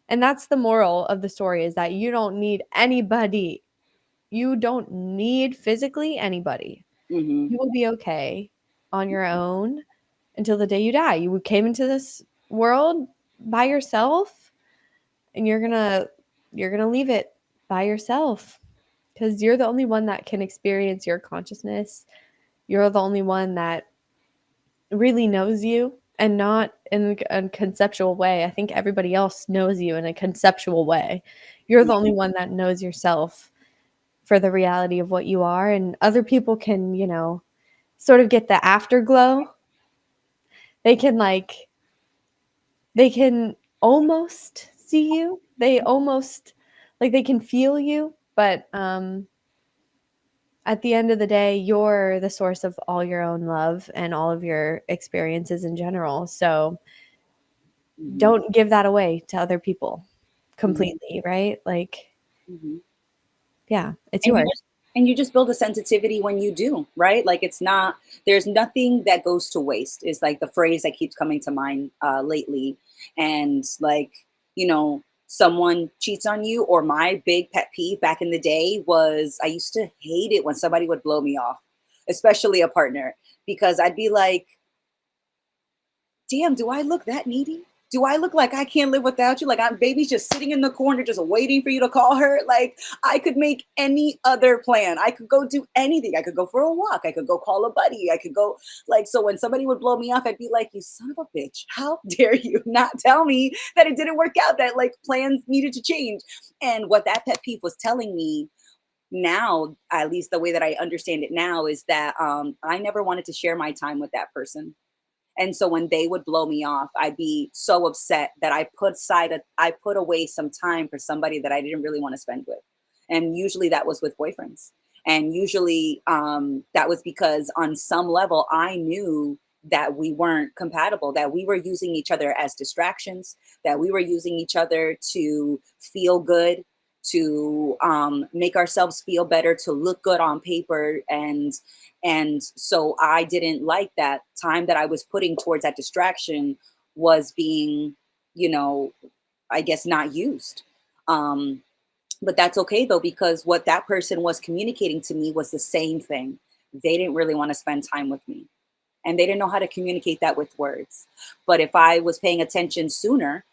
And that's the moral of the story, is that you don't need anybody. You don't need physically anybody. Hmm. You will be okay on your own until the day you die. You came into this world by yourself, and you're gonna leave it by yourself, because you're the only one that can experience your consciousness. You're the only one that really knows you, and not in a conceptual way. I think everybody else knows you in a conceptual way. You're the only one that knows yourself for the reality of what you are, and other people can, sort of get the afterglow. They can almost see you. They almost, like, they can feel you, but at the end of the day, you're the source of all your own love and all of your experiences in general. So Hmm. don't give that away to other people Hmm. completely, right? Like, Hmm. yeah, it's and you yours. just and you just build a sensitivity when you do, right? Like, it's not, there's nothing that goes to waste is like the phrase that keeps coming to mind lately. And like, someone cheats on you, or my big pet peeve back in the day was, I used to hate it when somebody would blow me off, especially a partner, because I'd be like, damn, do I look that needy? Do I look like I can't live without you? Like, I'm baby's just sitting in the corner, just waiting for you to call her. Like, I could make any other plan. I could go do anything. I could go for a walk. I could go call a buddy. I could go, like, so when somebody would blow me off, I'd be like, you son of a bitch, how dare you not tell me that it didn't work out, that like plans needed to change. And what that pet peeve was telling me now, at least the way that I understand it now, is that I never wanted to share my time with that person. And so when they would blow me off, I'd be so upset that I put away some time for somebody that I didn't really want to spend with. And usually that was with boyfriends. And usually that was because on some level I knew that we weren't compatible, that we were using each other as distractions, that we were using each other to feel good, to make ourselves feel better, to look good on paper. And so I didn't like that time that I was putting towards that distraction was being, you know, I guess not used. Um, but that's okay though, because what that person was communicating to me was the same thing. They didn't really want to spend time with me, and they didn't know how to communicate that with words. But if I was paying attention sooner,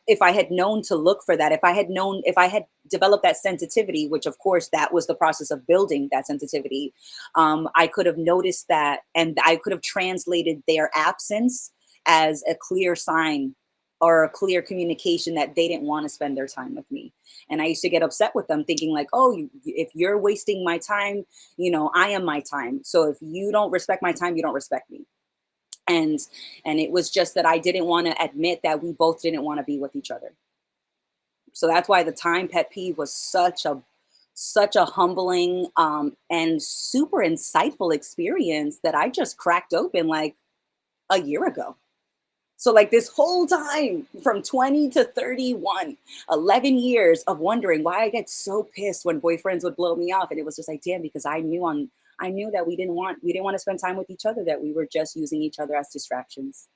if I had known to look for that, if I had developed that sensitivity, which of course that was the process of building that sensitivity, I could have noticed that, and I could have translated their absence as a clear sign or a clear communication that they didn't want to spend their time with me. And I used to get upset with them, thinking like, oh, if you're wasting my time, I am my time. So if you don't respect my time, you don't respect me. And and it was just that I didn't want to admit that we both didn't want to be with each other. So that's why the time pet peeve was such a humbling and super insightful experience that I just cracked open like a year ago. So like this whole time from 20 to 31, 11 years of wondering why I get so pissed when boyfriends would blow me off. And it was just like, damn, because I knew that we didn't want to spend time with each other, that we were just using each other as distractions.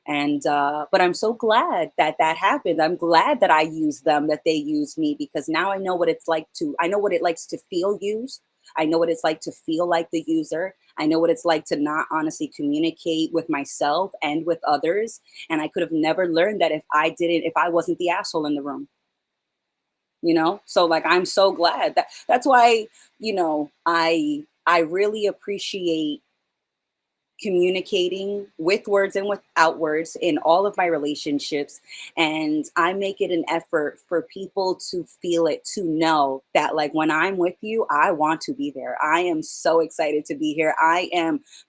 And but I'm so glad that that happened. I'm glad that I used them, that they used me, because now I know what it likes to feel used. I know what it's like to feel like the user. I know what it's like to not honestly communicate with myself and with others. And I could have never learned that if I wasn't the asshole in the room. So like, I'm so glad that's why I really appreciate communicating with words and without words in all of my relationships. And I make it an effort for people to feel it, to know that, like, when I'm with you, I want to be there. I am so excited to be here.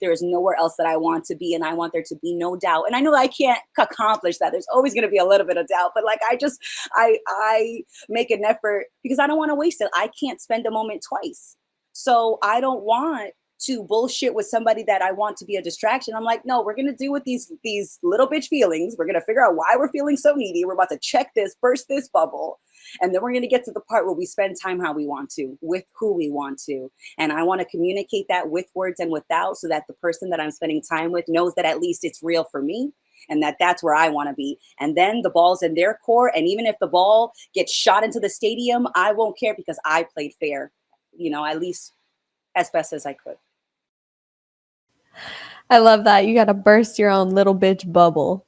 There is nowhere else that I want to be. And I want there to be no doubt. And I know I can't accomplish that. There's always going to be a little bit of doubt, but like, I make an effort because I don't want to waste it. I can't spend a moment twice. So I don't want to bullshit with somebody that I want to be a distraction. I'm like, no, we're gonna deal with these little bitch feelings. We're gonna figure out why we're feeling so needy. We're about to check this, burst this bubble, and then we're gonna get to the part where we spend time how we want to, with who we want to. And I want to communicate that with words and without, so that the person that I'm spending time with knows that at least it's real for me, and that that's where I want to be. And then the ball's in their court. And even if the ball gets shot into the stadium, I won't care because I played fair, at least as best as I could. I love that. You got to burst your own little bitch bubble.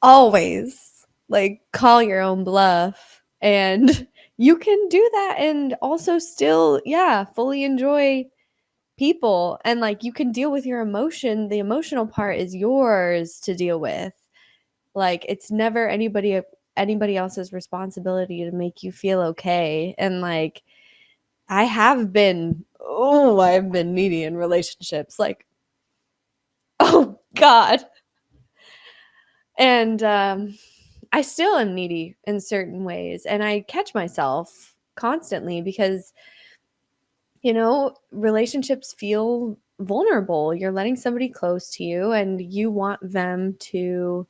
Always like call your own bluff. And you can do that and also still, yeah, fully enjoy people. And like you can deal with your emotion. The emotional part is yours to deal with. Like it's never anybody else's responsibility to make you feel okay. And like I've been needy in relationships. Like, oh God. And I still am needy in certain ways. And I catch myself constantly because, relationships feel vulnerable. You're letting somebody close to you and you want them to,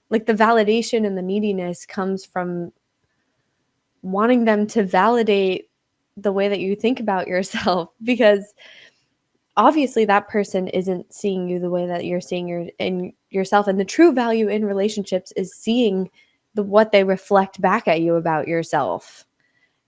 like, the validation and the neediness comes from wanting them to validate the way that you think about yourself because obviously that person isn't seeing you the way that you're seeing yourself, and the true value in relationships is seeing what they reflect back at you about yourself.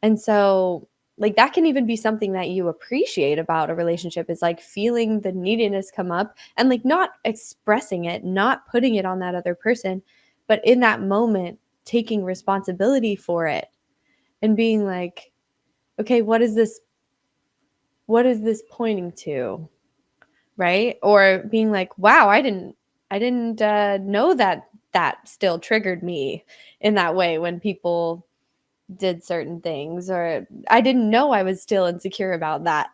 And so like that can even be something that you appreciate about a relationship, is like feeling the neediness come up and like not expressing it, not putting it on that other person, but in that moment taking responsibility for it and being like, okay, what is this pointing to? Right? Or being like, wow, I didn't know that still triggered me in that way when people did certain things, or I didn't know I was still insecure about that.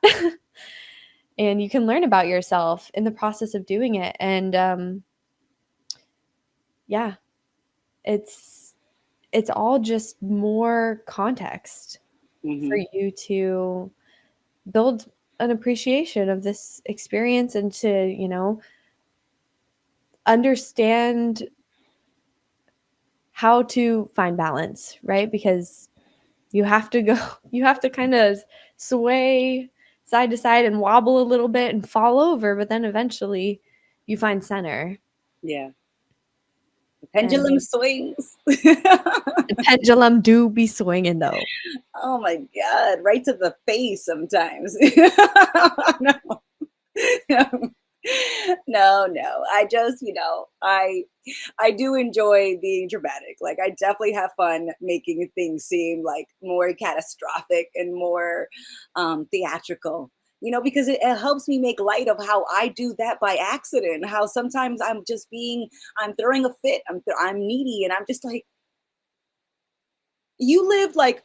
And you can learn about yourself in the process of doing it. And yeah, it's all just more context for Hmm. you to build an appreciation of this experience and to, understand how to find balance, right? Because you have to go, you have to kind of sway side to side and wobble a little bit and fall over, but then eventually you find center. Yeah. The And pendulum swings. the pendulum do be swinging though. Oh my God, right to the face sometimes. No. No, no. I just, I do enjoy being dramatic. Like I definitely have fun making things seem like more catastrophic and more theatrical. Because it helps me make light of how I do that by accident. How sometimes I'm throwing a fit. I'm needy, and I'm just like, you lived like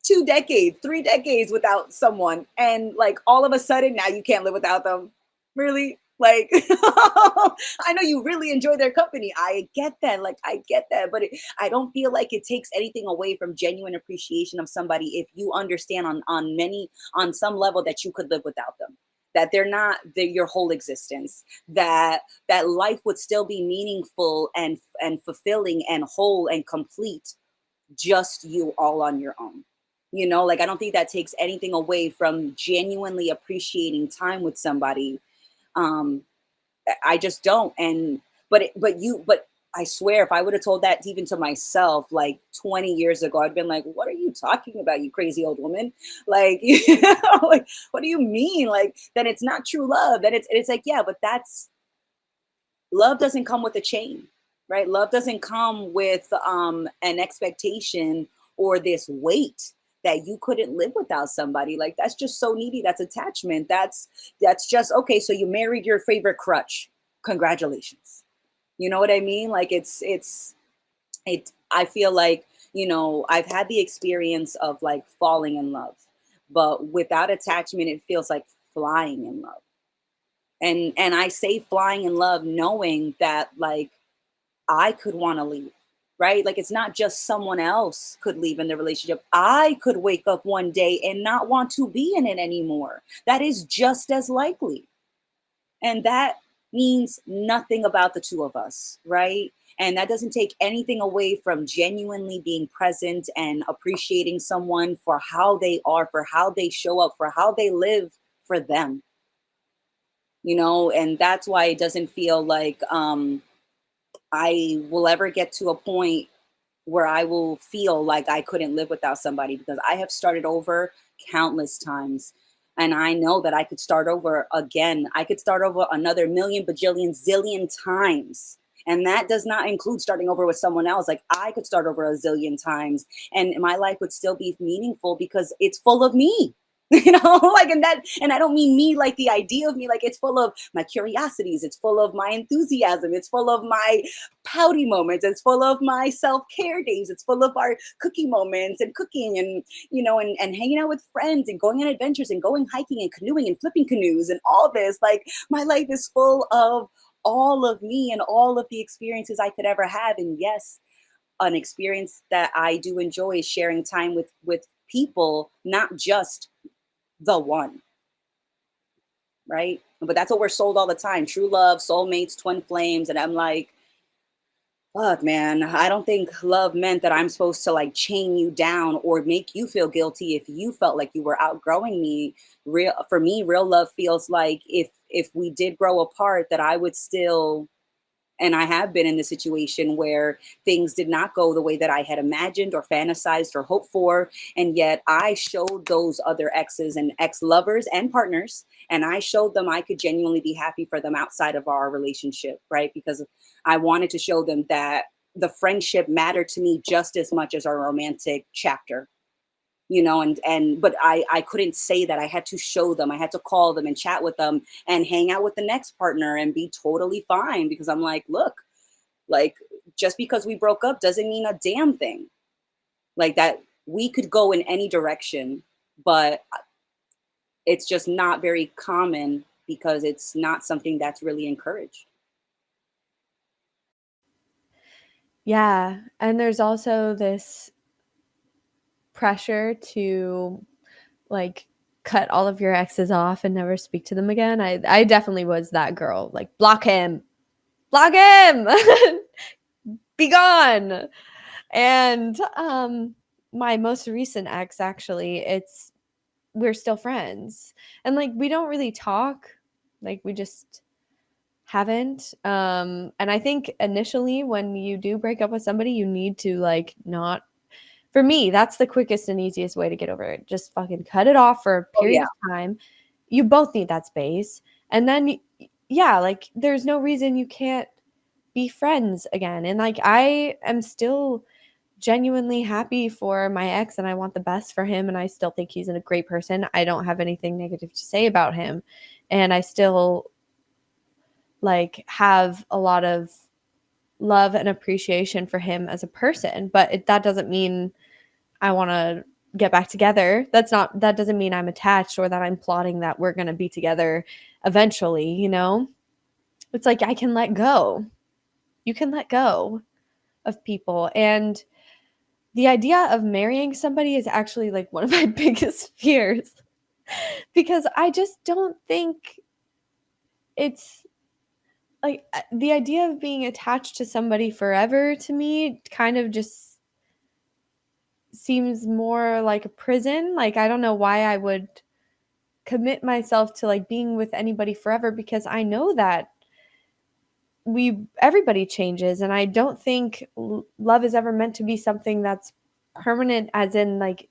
2 decades, 3 decades without someone, and like all of a sudden now you can't live without them. Really? Like, I know you really enjoy their company. I get that. Like, I get that. But I don't feel like it takes anything away from genuine appreciation of somebody if you understand on some level that you could live without them. That they're your whole existence. That life would still be meaningful and fulfilling and whole and complete, just you all on your own. Like, I don't think that takes anything away from genuinely appreciating time with somebody. um I just don't. And but I swear, if I would have told that even to myself like 20 years ago, I'd been like, what are you talking about, you crazy old woman? Like, like, what do you mean? Like, then it's not true love. Then it's like, yeah, but that's love doesn't come with a chain, right? Love doesn't come with an expectation or this weight that you couldn't live without somebody. Like that's just so needy. That's attachment. That's just okay. So you married your favorite crutch. Congratulations. You know what I mean? Like it I feel like, I've had the experience of like falling in love, but without attachment, it feels like flying in love. And I say flying in love knowing that like I could want to leave, right? Like it's not just someone else could leave in the relationship. I could wake up one day and not want to be in it anymore. That is just as likely. And that means nothing about the two of us, right? And that doesn't take anything away from genuinely being present and appreciating someone for how they are, for how they show up, for how they live for them, and that's why it doesn't feel like I will ever get to a point where I will feel like I couldn't live without somebody because I have started over countless times. And I know that I could start over again. I could start over another million, bajillion, zillion times. And that does not include starting over with someone else. Like I could start over a zillion times and my life would still be meaningful because it's full of me. Like and I don't mean me like the idea of me, like it's full of my curiosities, it's full of my enthusiasm, it's full of my pouty moments, it's full of my self-care days, it's full of our cookie moments and cooking and and hanging out with friends and going on adventures and going hiking and canoeing and flipping canoes and all this. Like my life is full of all of me and all of the experiences I could ever have. And yes, an experience that I do enjoy is sharing time with people, not just the one, right? But that's what we're sold all the time: true love, soulmates, twin flames. And I'm like, fuck, man, I don't think love meant that I'm supposed to like chain you down or make you feel guilty if you felt like you were outgrowing me. For me, real love feels like if we did grow apart, that I would still, and I have been in the situation where things did not go the way that I had imagined or fantasized or hoped for. And yet I showed those other exes and ex lovers and partners, and I showed them I could genuinely be happy for them outside of our relationship, right? Because I wanted to show them that the friendship mattered to me just as much as our romantic chapter. And but I couldn't say that. I had to show them. I had to call them and chat with them and hang out with the next partner and be totally fine because I'm like, look, like just because we broke up doesn't mean a damn thing. Like that we could go in any direction, but it's just not very common because it's not something that's really encouraged. Yeah, and there's also this pressure to, like, cut all of your exes off and never speak to them again. I definitely was that girl, like, "Block him! Block him! Be gone!" And, my most recent ex, actually, we're still friends, and, like, we don't really talk, like, we just haven't, and I think initially when you do break up with somebody, you need to, like, not for me, that's the quickest and easiest way to get over it. Just fucking cut it off for a Oh period yeah. of time. You both need that space, and then yeah, like, there's no reason you can't be friends again, and, like, I am still genuinely happy for my ex, and I want the best for him, and I still think he's a great person. I don't have anything negative to say about him, and I still, like, have a lot of love and appreciation for him as a person, but that doesn't mean I wanna get back together. That doesn't mean I'm attached or that I'm plotting that we're gonna be together eventually, you know? It's like I can let go. You can let go of people, and the idea of marrying somebody is actually, like, one of my biggest fears because I just don't think it's like, the idea of being attached to somebody forever to me kind of just seems more like a prison. Like, I don't know why I would commit myself to, like, being with anybody forever because I know that everybody changes, and I don't think love is ever meant to be something that's permanent, as in, like,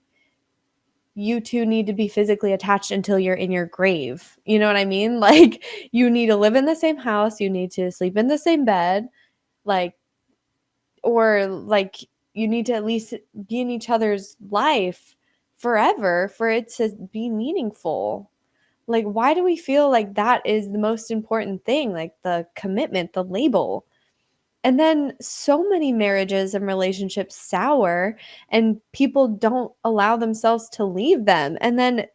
you 2 need to be physically attached until you're in your grave. You know what I mean? Like, you need to live in the same house, you need to sleep in the same bed, like, or, like, you need to at least be in each other's life forever for it to be meaningful. Like, why do we feel like that is the most important thing? Like the commitment, the label. And then so many marriages and relationships sour and people don't allow themselves to leave them. And then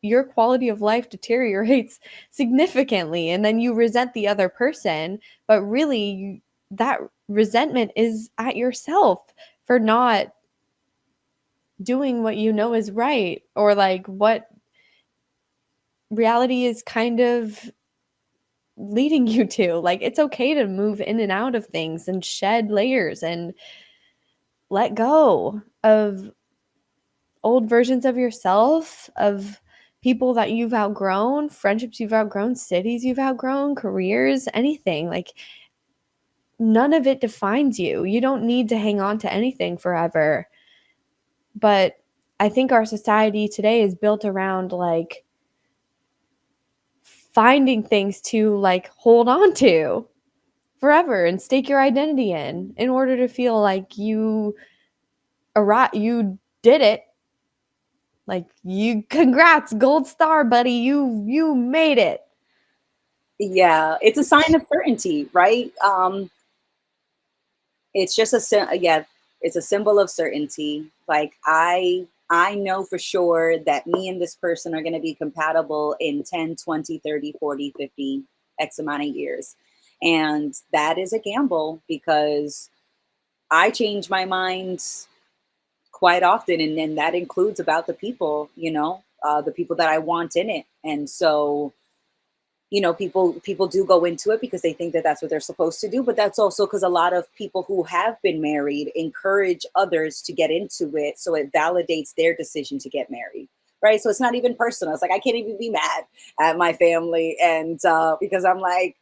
your quality of life deteriorates significantly. And then you resent the other person. But really, that resentment is at yourself for not doing what you know is right, or like what reality is kind of leading you to. Like, it's okay to move in and out of things and shed layers and let go of old versions of yourself, of people that you've outgrown, friendships you've outgrown, cities you've outgrown, careers, anything. Like, none of it defines you. You don't need to hang on to anything forever. But I think our society today is built around like finding things to like hold on to forever and stake your identity in order to feel like you did it. Like, you, congrats, gold star, buddy, you made it. Yeah, it's a sign of certainty, right? It's just yeah, it's a symbol of certainty. Like I know for sure that me and this person are going to be compatible in 10, 20, 30, 40, 50 x amount of years. And that is a gamble because I change my mind quite often, and that includes about the people, the people that I want in it. And so, people do go into it because they think that that's what they're supposed to do, but that's also because a lot of people who have been married encourage others to get into it, so it validates their decision to get married, right? So it's not even personal. It's like I can't even be mad at my family, and because I'm like,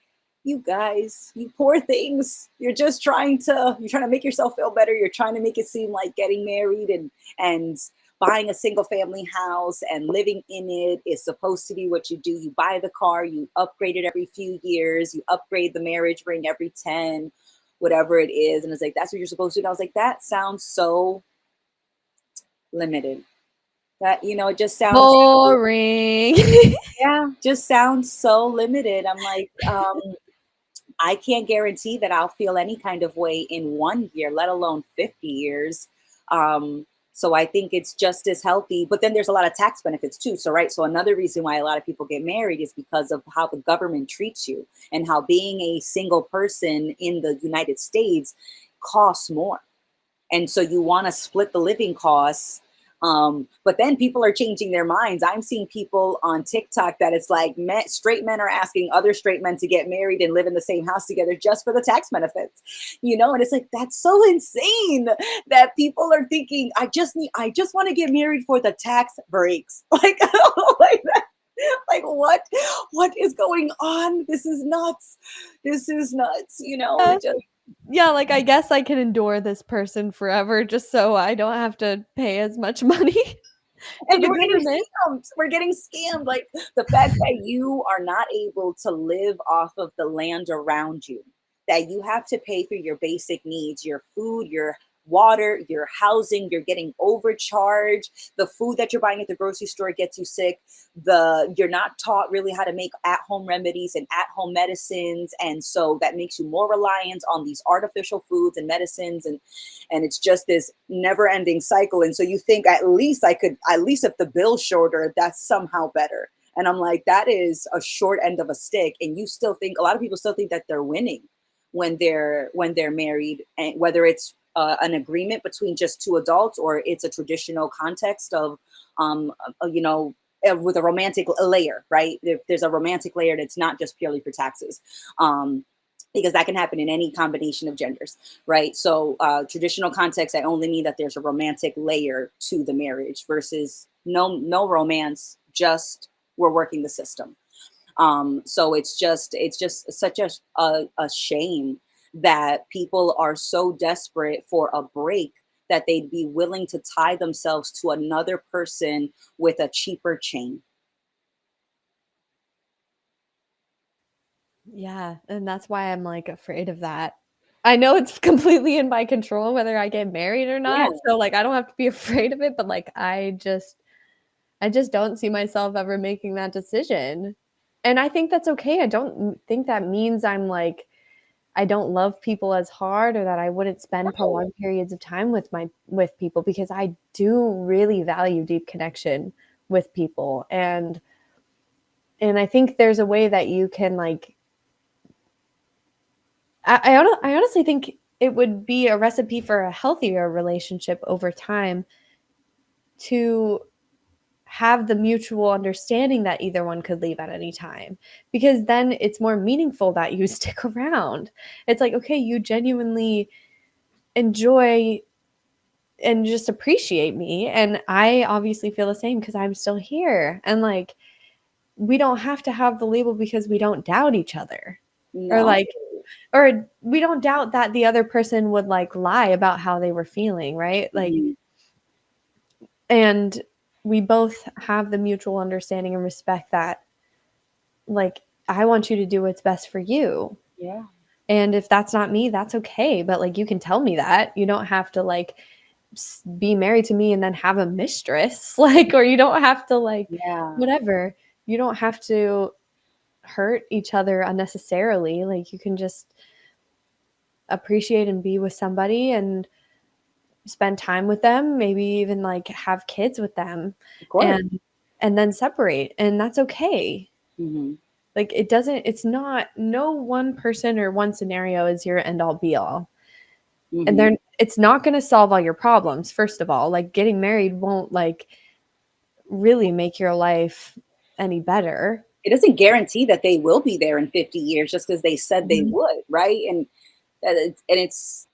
you guys, you poor things, you're trying to make yourself feel better, you're trying to make it seem like getting married and buying a single family house and living in it is supposed to be what you do. You buy the car, you upgrade it every few years, you upgrade the marriage ring every 10, whatever it is. And it's like, that's what you're supposed to do. And I was like, that sounds so limited. It just sounds, Boring. yeah, just sounds so limited. I'm like, I can't guarantee that I'll feel any kind of way in 1 year, let alone 50 years. So I think it's just as healthy. But then there's a lot of tax benefits too. So, right. So another reason why a lot of people get married is because of how the government treats you and how being a single person in the United States costs more. And so you want to split the living costs. But then people are changing their minds. I'm seeing people on TikTok that it's like straight men are asking other straight men to get married and live in the same house together just for the tax benefits. And it's like, that's so insane that people are thinking, I just want to get married for the tax breaks. Like, like that. Like what is going on? This is nuts. This is nuts. Yeah. It just Yeah, like, I guess I can endure this person forever just so I don't have to pay as much money to and the we're getting government. scammed. We're getting scammed. Like the fact that you are not able to live off of the land around you, that you have to pay for your basic needs, your food, your water, your housing, you're getting overcharged. The food that you're buying at the grocery store gets you sick. You're not taught really how to make at-home remedies and at-home medicines. And so that makes you more reliant on these artificial foods and medicines. And it's just this never-ending cycle. And so you think at least if the bill's shorter, that's somehow better. And I'm like, that is a short end of a stick. And you still think, a lot of people still think that they're winning when they're married, and whether it's an agreement between just two adults or it's a traditional context of, with a romantic layer, right? If there's a romantic layer that's not just purely for taxes. Because that can happen in any combination of genders, right? So traditional context, I only mean that there's a romantic layer to the marriage versus no romance, just we're working the system. So it's just such a shame that people are so desperate for a break that they'd be willing to tie themselves to another person with a cheaper chain. Yeah, and that's why I'm, like, afraid of that. I know it's completely in my control whether I get married or Yeah. not, so, like, I don't have to be afraid of it, but, like, I just I just don't see myself ever making that decision. And I think that's okay. I don't think that means I'm like I don't love people as hard or that I wouldn't spend No. prolonged periods of time with people because I do really value deep connection with people. And I think there's a way that you can like I honestly think it would be a recipe for a healthier relationship over time to have the mutual understanding that either one could leave at any time, because then it's more meaningful that you stick around. It's like, okay, you genuinely enjoy and just appreciate me, and I obviously feel the same because I'm still here, and like we don't have to have the label because we don't doubt each other, or No. like or we don't doubt that the other person would like lie about how they were feeling, right? Like, Mhm. and we both have the mutual understanding and respect that like I want you to do what's best for you. Yeah. And if that's not me, that's okay, but like you can tell me that. You don't have to like be married to me and then have a mistress like, or you don't have to like Yeah. whatever. You don't have to hurt each other unnecessarily. Like you can just appreciate and be with somebody and spend time with them, maybe even like have kids with them, Of course. and then separate, and that's okay. Hmm. Like it doesn't it's not no one person or one scenario is your end all be all. And Hmm. then it's not going to solve all your problems. First of all, like getting married won't like really make your life any better. It doesn't guarantee that they will be there in 50 years just because they said they Mhm. would, right? And it's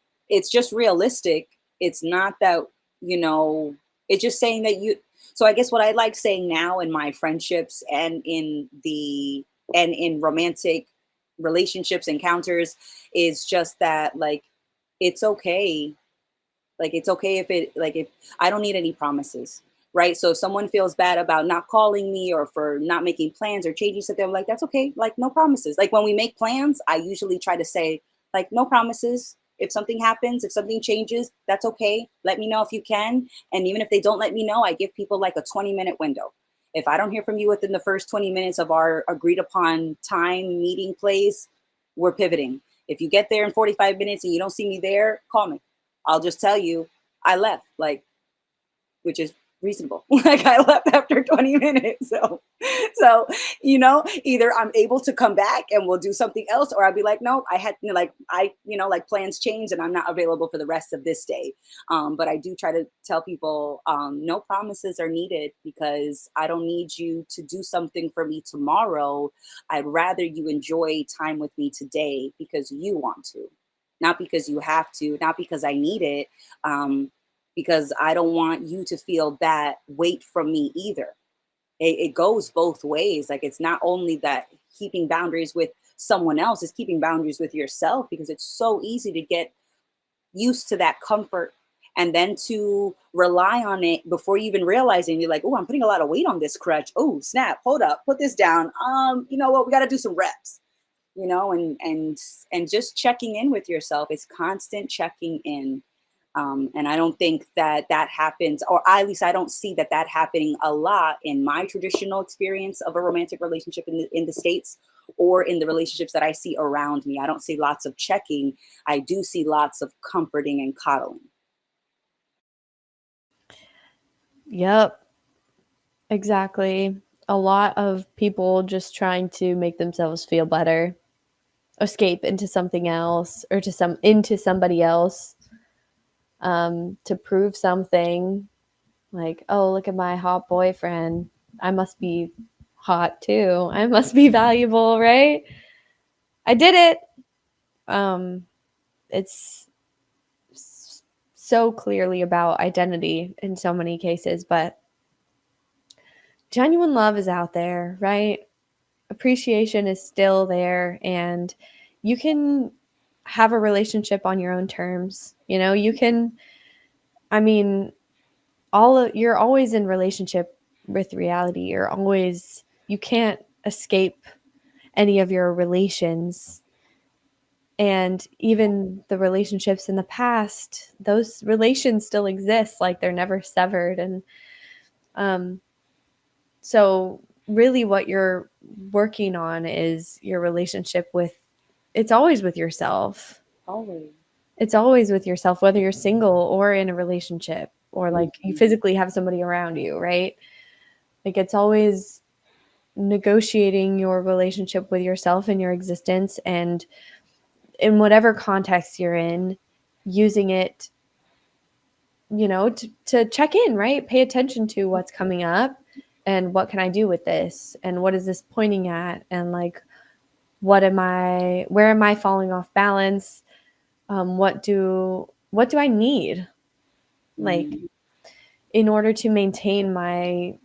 just realistic. It's not that, you know, it's just saying that you. So I guess what I like saying now in my friendships and in romantic relationships encounters is just that, like, it's okay. Like, it's okay if it like if I don't need any promises, right? So if someone feels bad about not calling me or for not making plans or changing something, I'm like, that's okay. Like, no promises. Like, when we make plans, I usually try to say, like, no promises. If something happens, if something changes, that's okay. Let me know if you can. And even if they don't let me know, I give people like a 20-minute window. If I don't hear from you within the first 20 minutes of our agreed upon time, meeting place, we're pivoting. If you get there in 45 minutes and you don't see me there, call me. I'll just tell you I left, like, which is reasonable. Like, I left after 20 minutes. So, either I'm able to come back and we'll do something else, or I'll be like, no, I had, like plans change and I'm not available for the rest of this day. But I do try to tell people, no promises are needed because I don't need you to do something for me tomorrow. I'd rather you enjoy time with me today because you want to, not because you have to, not because I need it. Because I don't want you to feel that weight from me either. It goes both ways. Like, it's not only that keeping boundaries with someone else, it's keeping boundaries with yourself, because it's so easy to get used to that comfort and then to rely on it before you even realizing, you're like, oh, I'm putting a lot of weight on this crutch. Oh, snap, hold up, put this down. You know what? We got to do some reps, and just checking in with yourself. It's constant checking in. And I don't think that that happens, or at least I don't see that that happening a lot in my traditional experience of a romantic relationship in the States, or in the relationships that I see around me. I don't see lots of checking. I do see lots of comforting and coddling. Yep, exactly. A lot of people just trying to make themselves feel better, escape into something else or into somebody else, to prove something. Like, oh, look at my hot boyfriend. I must be hot too. I must be valuable, right? I did it. Um, it's so clearly about identity in so many cases, but genuine love is out there, right? Appreciation is still there, and you can have a relationship on your own terms. You can, I mean, you're always in relationship with reality. You can't escape any of your relations, and even the relationships in the past, those relations still exist, like they're never severed. And um So really what you're working on is your relationship with, it's always with yourself. Always. It's always with yourself, whether you're single or in a relationship or like you Mhm. physically have somebody around you, right? Like it's always negotiating your relationship with yourself and your existence, and in whatever context you're in, using it, to check in, right? Pay attention to what's coming up and what can I do with this? And what is this pointing at? And like, where am I falling off balance? What do I need? Like, Mhm. in order to maintain my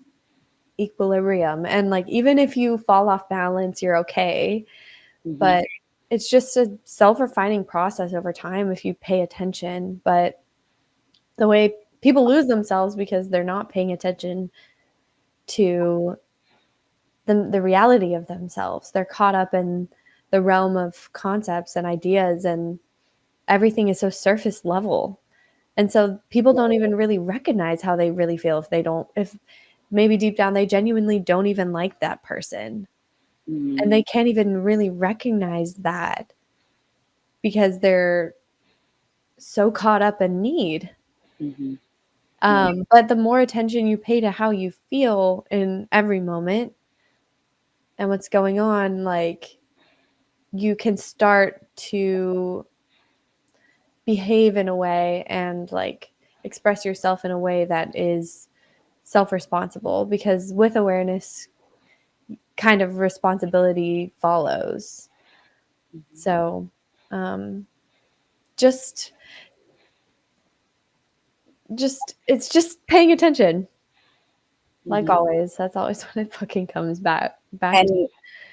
equilibrium. And like, even if you fall off balance, you're okay. Mhm. But it's just a self-refining process over time if you pay attention. But the way people lose themselves because they're not paying attention to the reality of themselves. They're caught up in the realm of concepts and ideas, and everything is so surface level. And so people don't even really recognize how they really feel if maybe deep down they genuinely don't even like that person. And Mhm. they can't even really recognize that because they're so caught up in need. Mhm. Yeah. But the more attention you pay to how you feel in every moment and what's going on, like, you can start to behave in a way and like express yourself in a way that is self-responsible, because with awareness kind of responsibility follows. Mhm. So um just it's just paying attention, like Mhm. always. That's always when it fucking comes back to.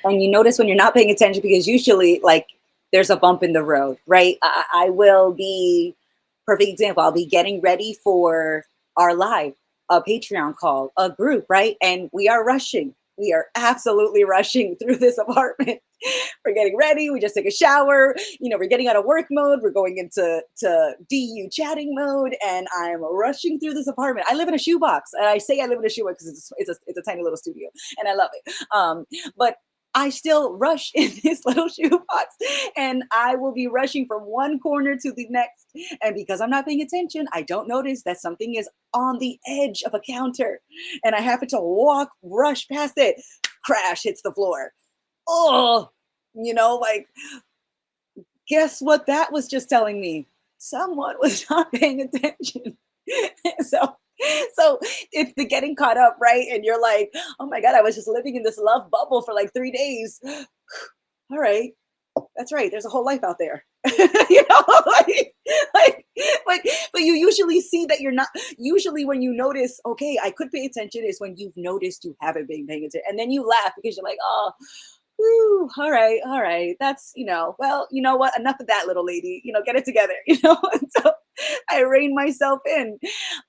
And you notice when you're not paying attention because usually like there's a bump in the road, right? I will be perfect example. I'll be getting ready for our live, a Patreon call, a group, right? And we are rushing. We are absolutely rushing through this apartment. We're getting ready. We just took a shower. We're getting out of work mode. We're going into DU chatting mode, and I'm rushing through this apartment. I live in a shoebox, and I say I live in a shoebox because it's a tiny little studio, and I love it. But I still rush in this little shoebox, and I will be rushing from one corner to the next. And because I'm not paying attention, I don't notice that something is on the edge of a counter, and I happen to rush past it. Crash hits the floor. Oh, like, guess what that was just telling me? Someone was not paying attention. so so it's the getting caught up, right? And you're like, oh my God, I was just living in this love bubble for like 3 days. All right, that's right. There's a whole life out there. like, like, but you usually see that you're not. Usually, when you notice, okay, I could pay attention, is when you've noticed you haven't been paying attention, and then you laugh because you're like, oh, whew, all right, all right. That's, well, you know what? Enough of that, little lady. Get it together. And so I rein myself in.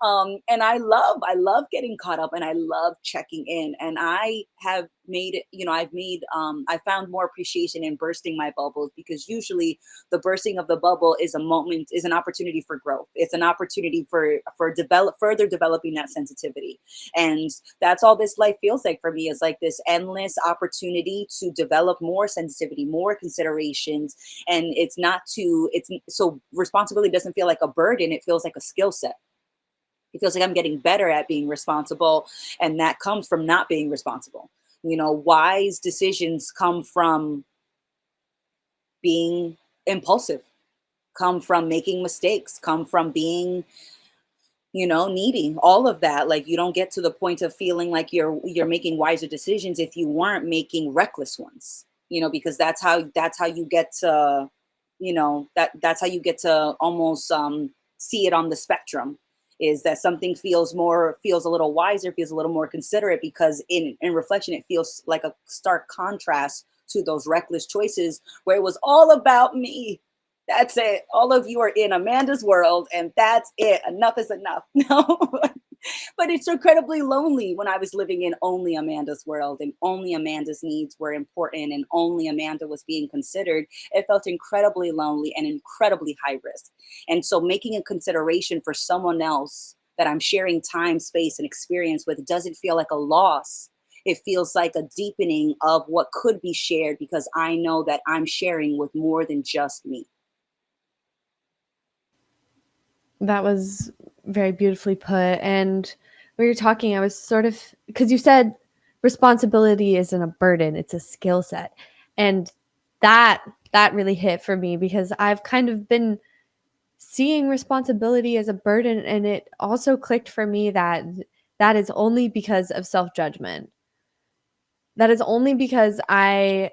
And I love getting caught up, and I love checking in. And I have made it, I found more appreciation in bursting my bubbles, because usually the bursting of the bubble is an opportunity for growth. It's an opportunity further developing that sensitivity. And that's all this life feels like for me, is like this endless opportunity to develop more sensitivity, more considerations. And it's so responsibility doesn't feel like a burden, it feels like a skill set. It feels like I'm getting better at being responsible, and that comes from not being responsible. Wise decisions come from being impulsive, come from making mistakes, come from being, needing all of that. Like, you don't get to the point of feeling like you're making wiser decisions if you weren't making reckless ones. Because that's how you get to, that's how you get to almost see it on the spectrum, is that something feels a little wiser, feels a little more considerate, because in reflection it feels like a stark contrast to those reckless choices where it was all about me. That's it. All of you are in Amanda's world, and that's it. Enough is enough. No, but it's incredibly lonely when I was living in only Amanda's world, and only Amanda's needs were important, and only Amanda was being considered. It felt incredibly lonely and incredibly high risk. And so making a consideration for someone else that I'm sharing time, space, and experience with doesn't feel like a loss. It feels like a deepening of what could be shared because I know that I'm sharing with more than just me. That was very beautifully put. And when you're talking, I was sort of, because you said responsibility isn't a burden, it's a skill set. And that that really hit for me because I've kind of been seeing responsibility as a burden, and it also clicked for me that that is only because of self-judgment. That is only because I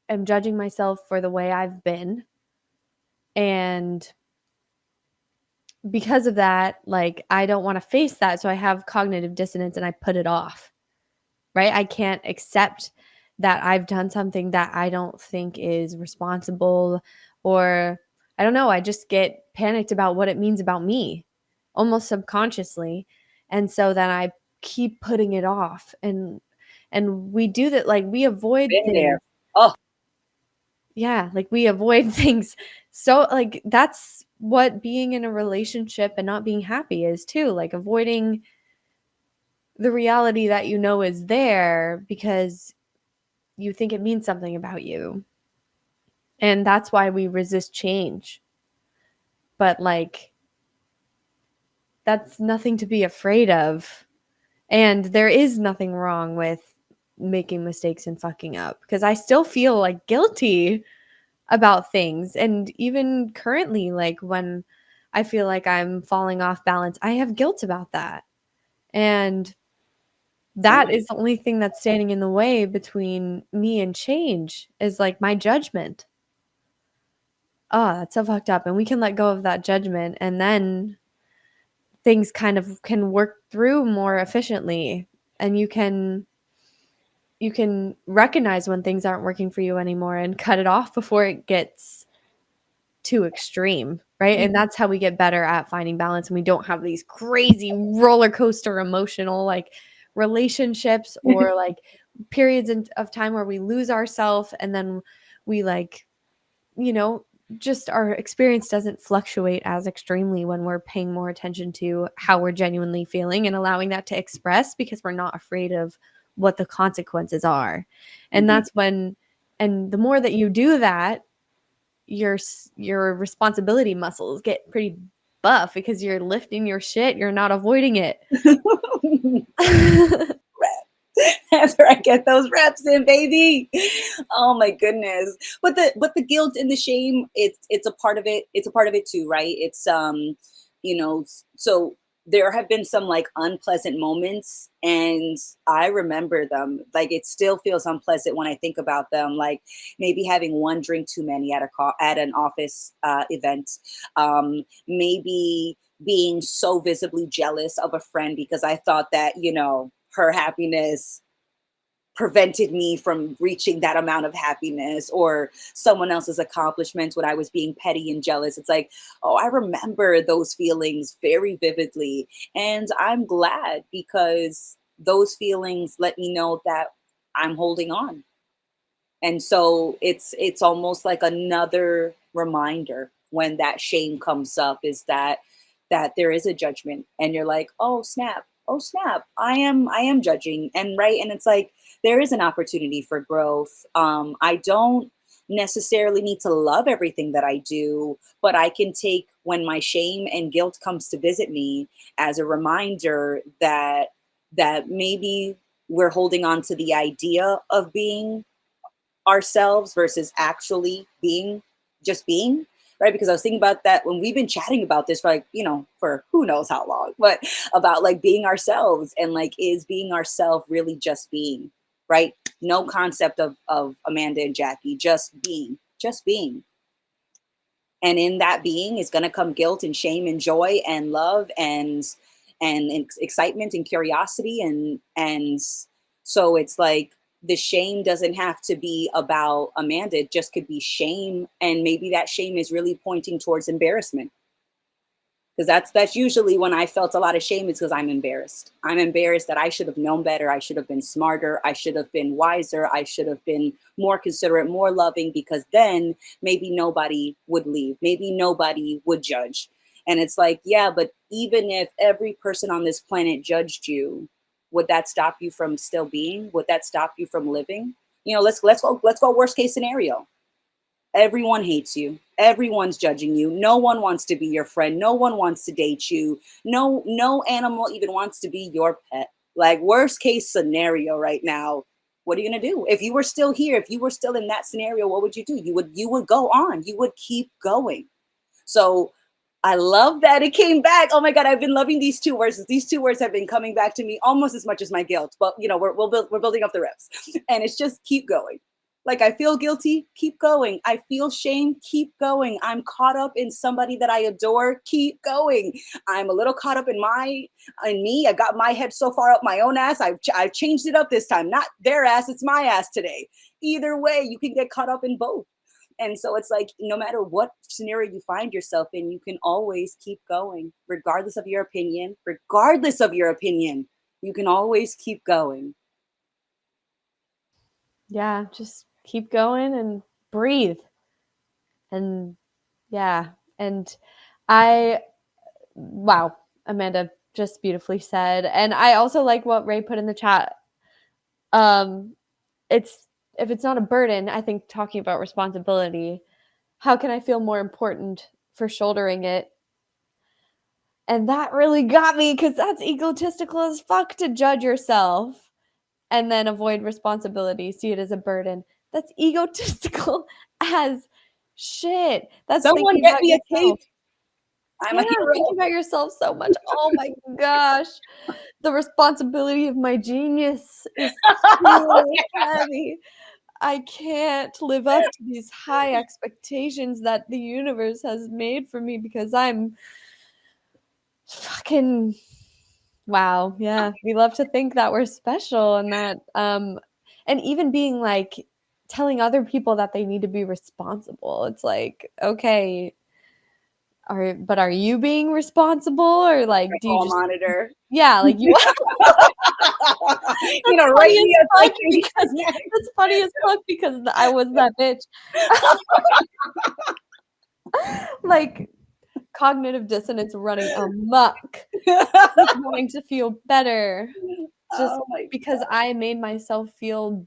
am judging myself for the way I've been, and because of that, like, I don't want to face that, so I have cognitive dissonance and I put it off, right? I can't accept that I've done something that I don't think is responsible, or I don't know, I just get panicked about what it means about me, almost subconsciously. And so then I keep putting it off, and we do that, like, we avoid Been things. there. Oh, Yeah, like, we avoid things. So, like, that's what being in a relationship and not being happy is too, like, avoiding the reality that you know is there because you think it means something about you. And that's why we resist change. But, like, that's nothing to be afraid of. And there is nothing wrong with making mistakes and fucking up, because I still feel like guilty about things. And even currently, like, when I feel like I'm falling off balance, I have guilt about that. And that same. is the only thing that's standing in the way between me and change, is like my judgment. Oh, that's so fucked up. And we can let go of that judgment, and then things kind of can work through more efficiently, and you can recognize when things aren't working for you anymore and cut it off before it gets too extreme, right? And that's how we get better at finding balance, and we don't have these crazy roller coaster emotional, like, relationships, or like periods of time where we lose ourselves, and then we, like, you know, just our experience doesn't fluctuate as extremely when we're paying more attention to how we're genuinely feeling and allowing that to express, because we're not afraid of what the consequences are. And Mhm. that's when, and the more that you do that, your responsibility muscles get pretty buff because you're lifting your shit, you're not avoiding it. After I get those reps in, baby. Oh my goodness. But the guilt and the shame, it's a part of it. It's a part of it too, right? It's so there have been some like unpleasant moments, and I remember them. Like, it still feels unpleasant when I think about them. Like, maybe having one drink too many at an office event. Maybe being so visibly jealous of a friend because I thought that, her happiness prevented me from reaching that amount of happiness, or someone else's accomplishments when I was being petty and jealous. It's like, oh, I remember those feelings very vividly. And I'm glad because those feelings let me know that I'm holding on. And so it's almost like another reminder when that shame comes up, is that there is a judgment, and you're like, oh snap, oh snap, I am judging. And right, and it's like there is an opportunity for growth. I don't necessarily need to love everything that I do, but I can take when my shame and guilt comes to visit me as a reminder that maybe we're holding on to the idea of being ourselves versus actually being, just being, right? Because I was thinking about that when we've been chatting about this for, like, for who knows how long, but about like being ourselves, and like, is being ourselves really just being, right? No concept of Amanda and Jackie, just being. And in that being is going to come guilt and shame and joy and love and excitement and curiosity, and so it's like the shame doesn't have to be about Amanda. It just could be shame, and maybe that shame is really pointing towards embarrassment, because that's usually when I felt a lot of shame, is because I'm embarrassed that I should have known better, I should have been smarter, I should have been wiser, I should have been more considerate, more loving, because then maybe nobody would leave, maybe nobody would judge. And it's like, yeah, but even if every person on this planet judged you, Would that stop you from still being? Would that stop you from living? Let's go worst case scenario. Everyone hates you. Everyone's judging you. No one wants to be your friend. No one wants to date you. No animal even wants to be your pet. Like worst case scenario right now. What are you going to do? If you were still here, if you were still in that scenario, what would you do? You would go on. You would keep going. So I love that it came back. Oh my God, I've been loving these two words. These two words have been coming back to me almost as much as my guilt. But we're building up the reps, and it's just keep going. Like I feel guilty, keep going. I feel shame, keep going. I'm caught up in somebody that I adore, keep going. I'm a little caught up in me. I got my head so far up my own ass. I've changed it up this time. Not their ass, it's my ass today. Either way, you can get caught up in both. And so it's like, no matter what scenario you find yourself in, you can always keep going, regardless of your opinion. Regardless of your opinion, you can always keep going. Yeah, just keep going and breathe. And yeah, and wow, Amanda just beautifully said. And I also like what Ray put in the chat. It's if it's not a burden, I think talking about responsibility, how can I feel more important for shouldering it? And that really got me because that's egotistical as fuck to judge yourself and then avoid responsibility, see it as a burden. That's egotistical as shit. That's Someone thinking get about me a cape. yourself. I'm Yeah, a hero. thinking about yourself so much. Oh my gosh. The responsibility of my genius is too heavy. I can't live up to these high expectations that the universe has made for me because I'm fucking wow. Yeah. We love to think that we're special and that and even being like telling other people that they need to be responsible. It's like, okay, are you being responsible or like do you Hall just monitor. yeah, like you that's funny Rate as me as fuck like because that's funny as fuck because I was that bitch. Like cognitive dissonance running amok, just wanting to feel better, just Oh my because I made myself feel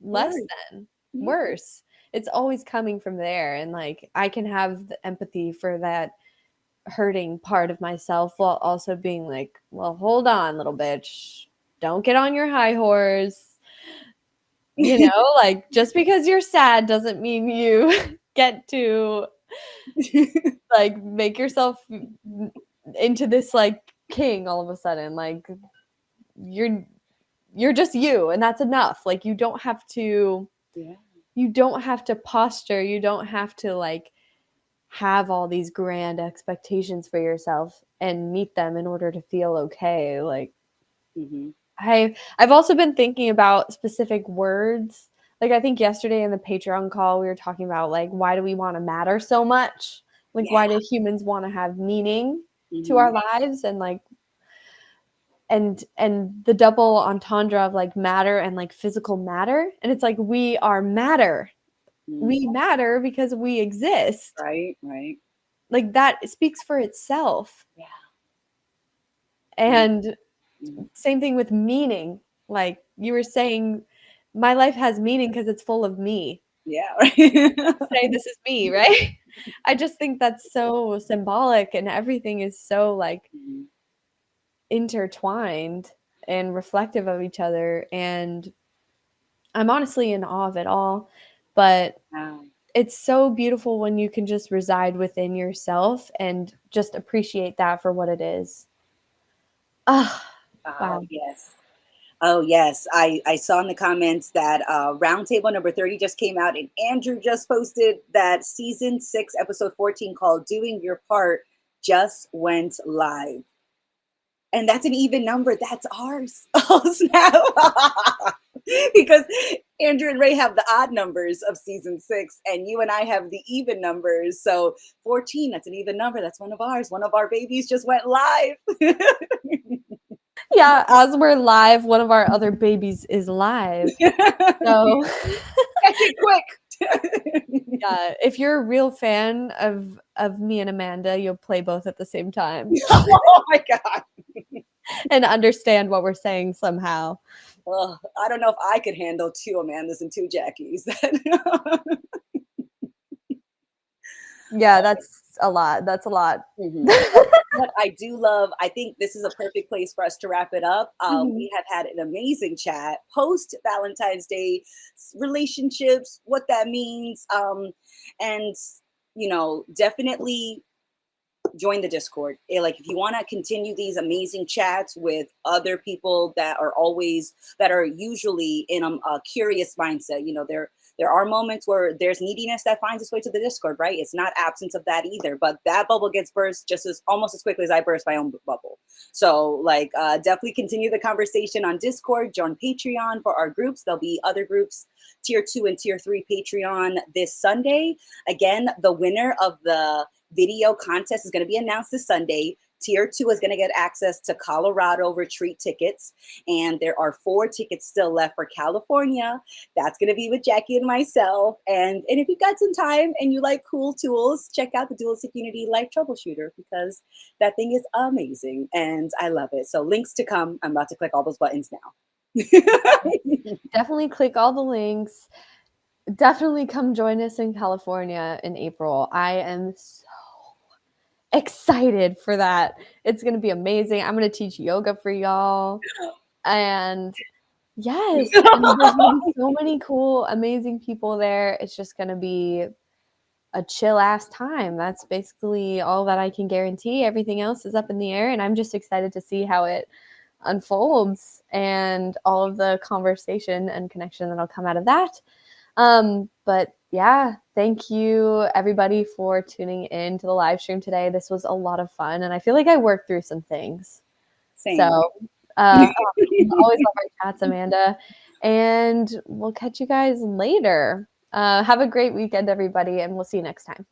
less word. than, Yeah. worse. It's always coming from there, and like I can have the empathy for that hurting part of myself while also being like, well, hold on, little bitch. Don't get on your high horse. You know, like just because you're sad doesn't mean you get to like make yourself into this like king all of a sudden. Like you're you're just you and that's enough. Like Yeah. you don't have to posture, you don't have to like have all these grand expectations for yourself and meet them in order to feel okay. Like Mm-hmm. I've also been thinking about specific words. Like I think yesterday in the Patreon call we were talking about like why do we want to matter so much? Like Yeah. why do humans want to have meaning to Mm-hmm. our lives and like and the double entendre of like matter and like physical matter and it's like we are matter. Mm-hmm. We matter because we exist. Right. Right. Like that speaks for itself. Yeah. And Mm-hmm. same thing with meaning. Like you were saying, my life has meaning because it's full of me. Yeah. Right. Say this is me, right? I just think that's so symbolic and everything is so like Mm-hmm. intertwined and reflective of each other. And I'm honestly in awe of it all. But Wow. it's so beautiful when you can just reside within yourself and just appreciate that for what it is. Ah, Oh wow. yes. Oh yes. I saw in the comments that roundtable number 30 just came out, and Andrew just posted that season 6, episode 14, called "Doing Your Part," just went live. And that's an even number. That's ours. Oh snap! Because Andrew and Ray have the odd numbers of season 6, and you and I have the even numbers. So 14, that's an even number. That's one of ours. One of our babies just went live. Yeah, as we're live, one of our other babies is live. Catch So, it quick. yeah, if you're a real fan of me and Amanda, you'll play both at the same time. Oh my god. and understand what we're saying somehow. I don't know if I could handle two Amandas and two Jackies. Yeah, that's a lot. That's a lot. Mhm. But I do love, I think this is a perfect place for us to wrap it up. Mhm. We have had an amazing chat post Valentine's Day, relationships, what that means. And, definitely join the Discord. Like if you want to continue these amazing chats with other people that are usually in a curious mindset. There are moments where there's neediness that finds its way to the Discord, right? It's not absence of that either, but that bubble gets burst just as almost as quickly as I burst my own bubble. So like definitely continue the conversation on Discord, join Patreon for our groups. There'll be other groups, tier 2 and tier 3 Patreon this Sunday. Again, the winner of the video contest is going to be announced this Sunday. Tier 2 is going to get access to Colorado retreat tickets. And there are 4 tickets still left for California. That's going to be with Jackie and myself. And if you've got some time and you like cool tools, check out the Dualistic Unity Life Troubleshooter because that thing is amazing. And I love it. So links to come. I'm about to click all those buttons now. Definitely click all the links. Definitely come join us in California in April. I am so excited for that. It's going to be amazing. I'm going to teach yoga for y'all. And yes, and there's going to be so many cool, amazing people there. It's just going to be a chill ass time. That's basically all that I can guarantee. Everything else is up in the air, and I'm just excited to see how it unfolds and all of the conversation and connection that'll come out of that. But yeah, thank you everybody for tuning in to the live stream today. This was a lot of fun, and I feel like I worked through some things. So, Same. always love our chats, Amanda, and we'll catch you guys later. Have a great weekend, everybody, and we'll see you next time.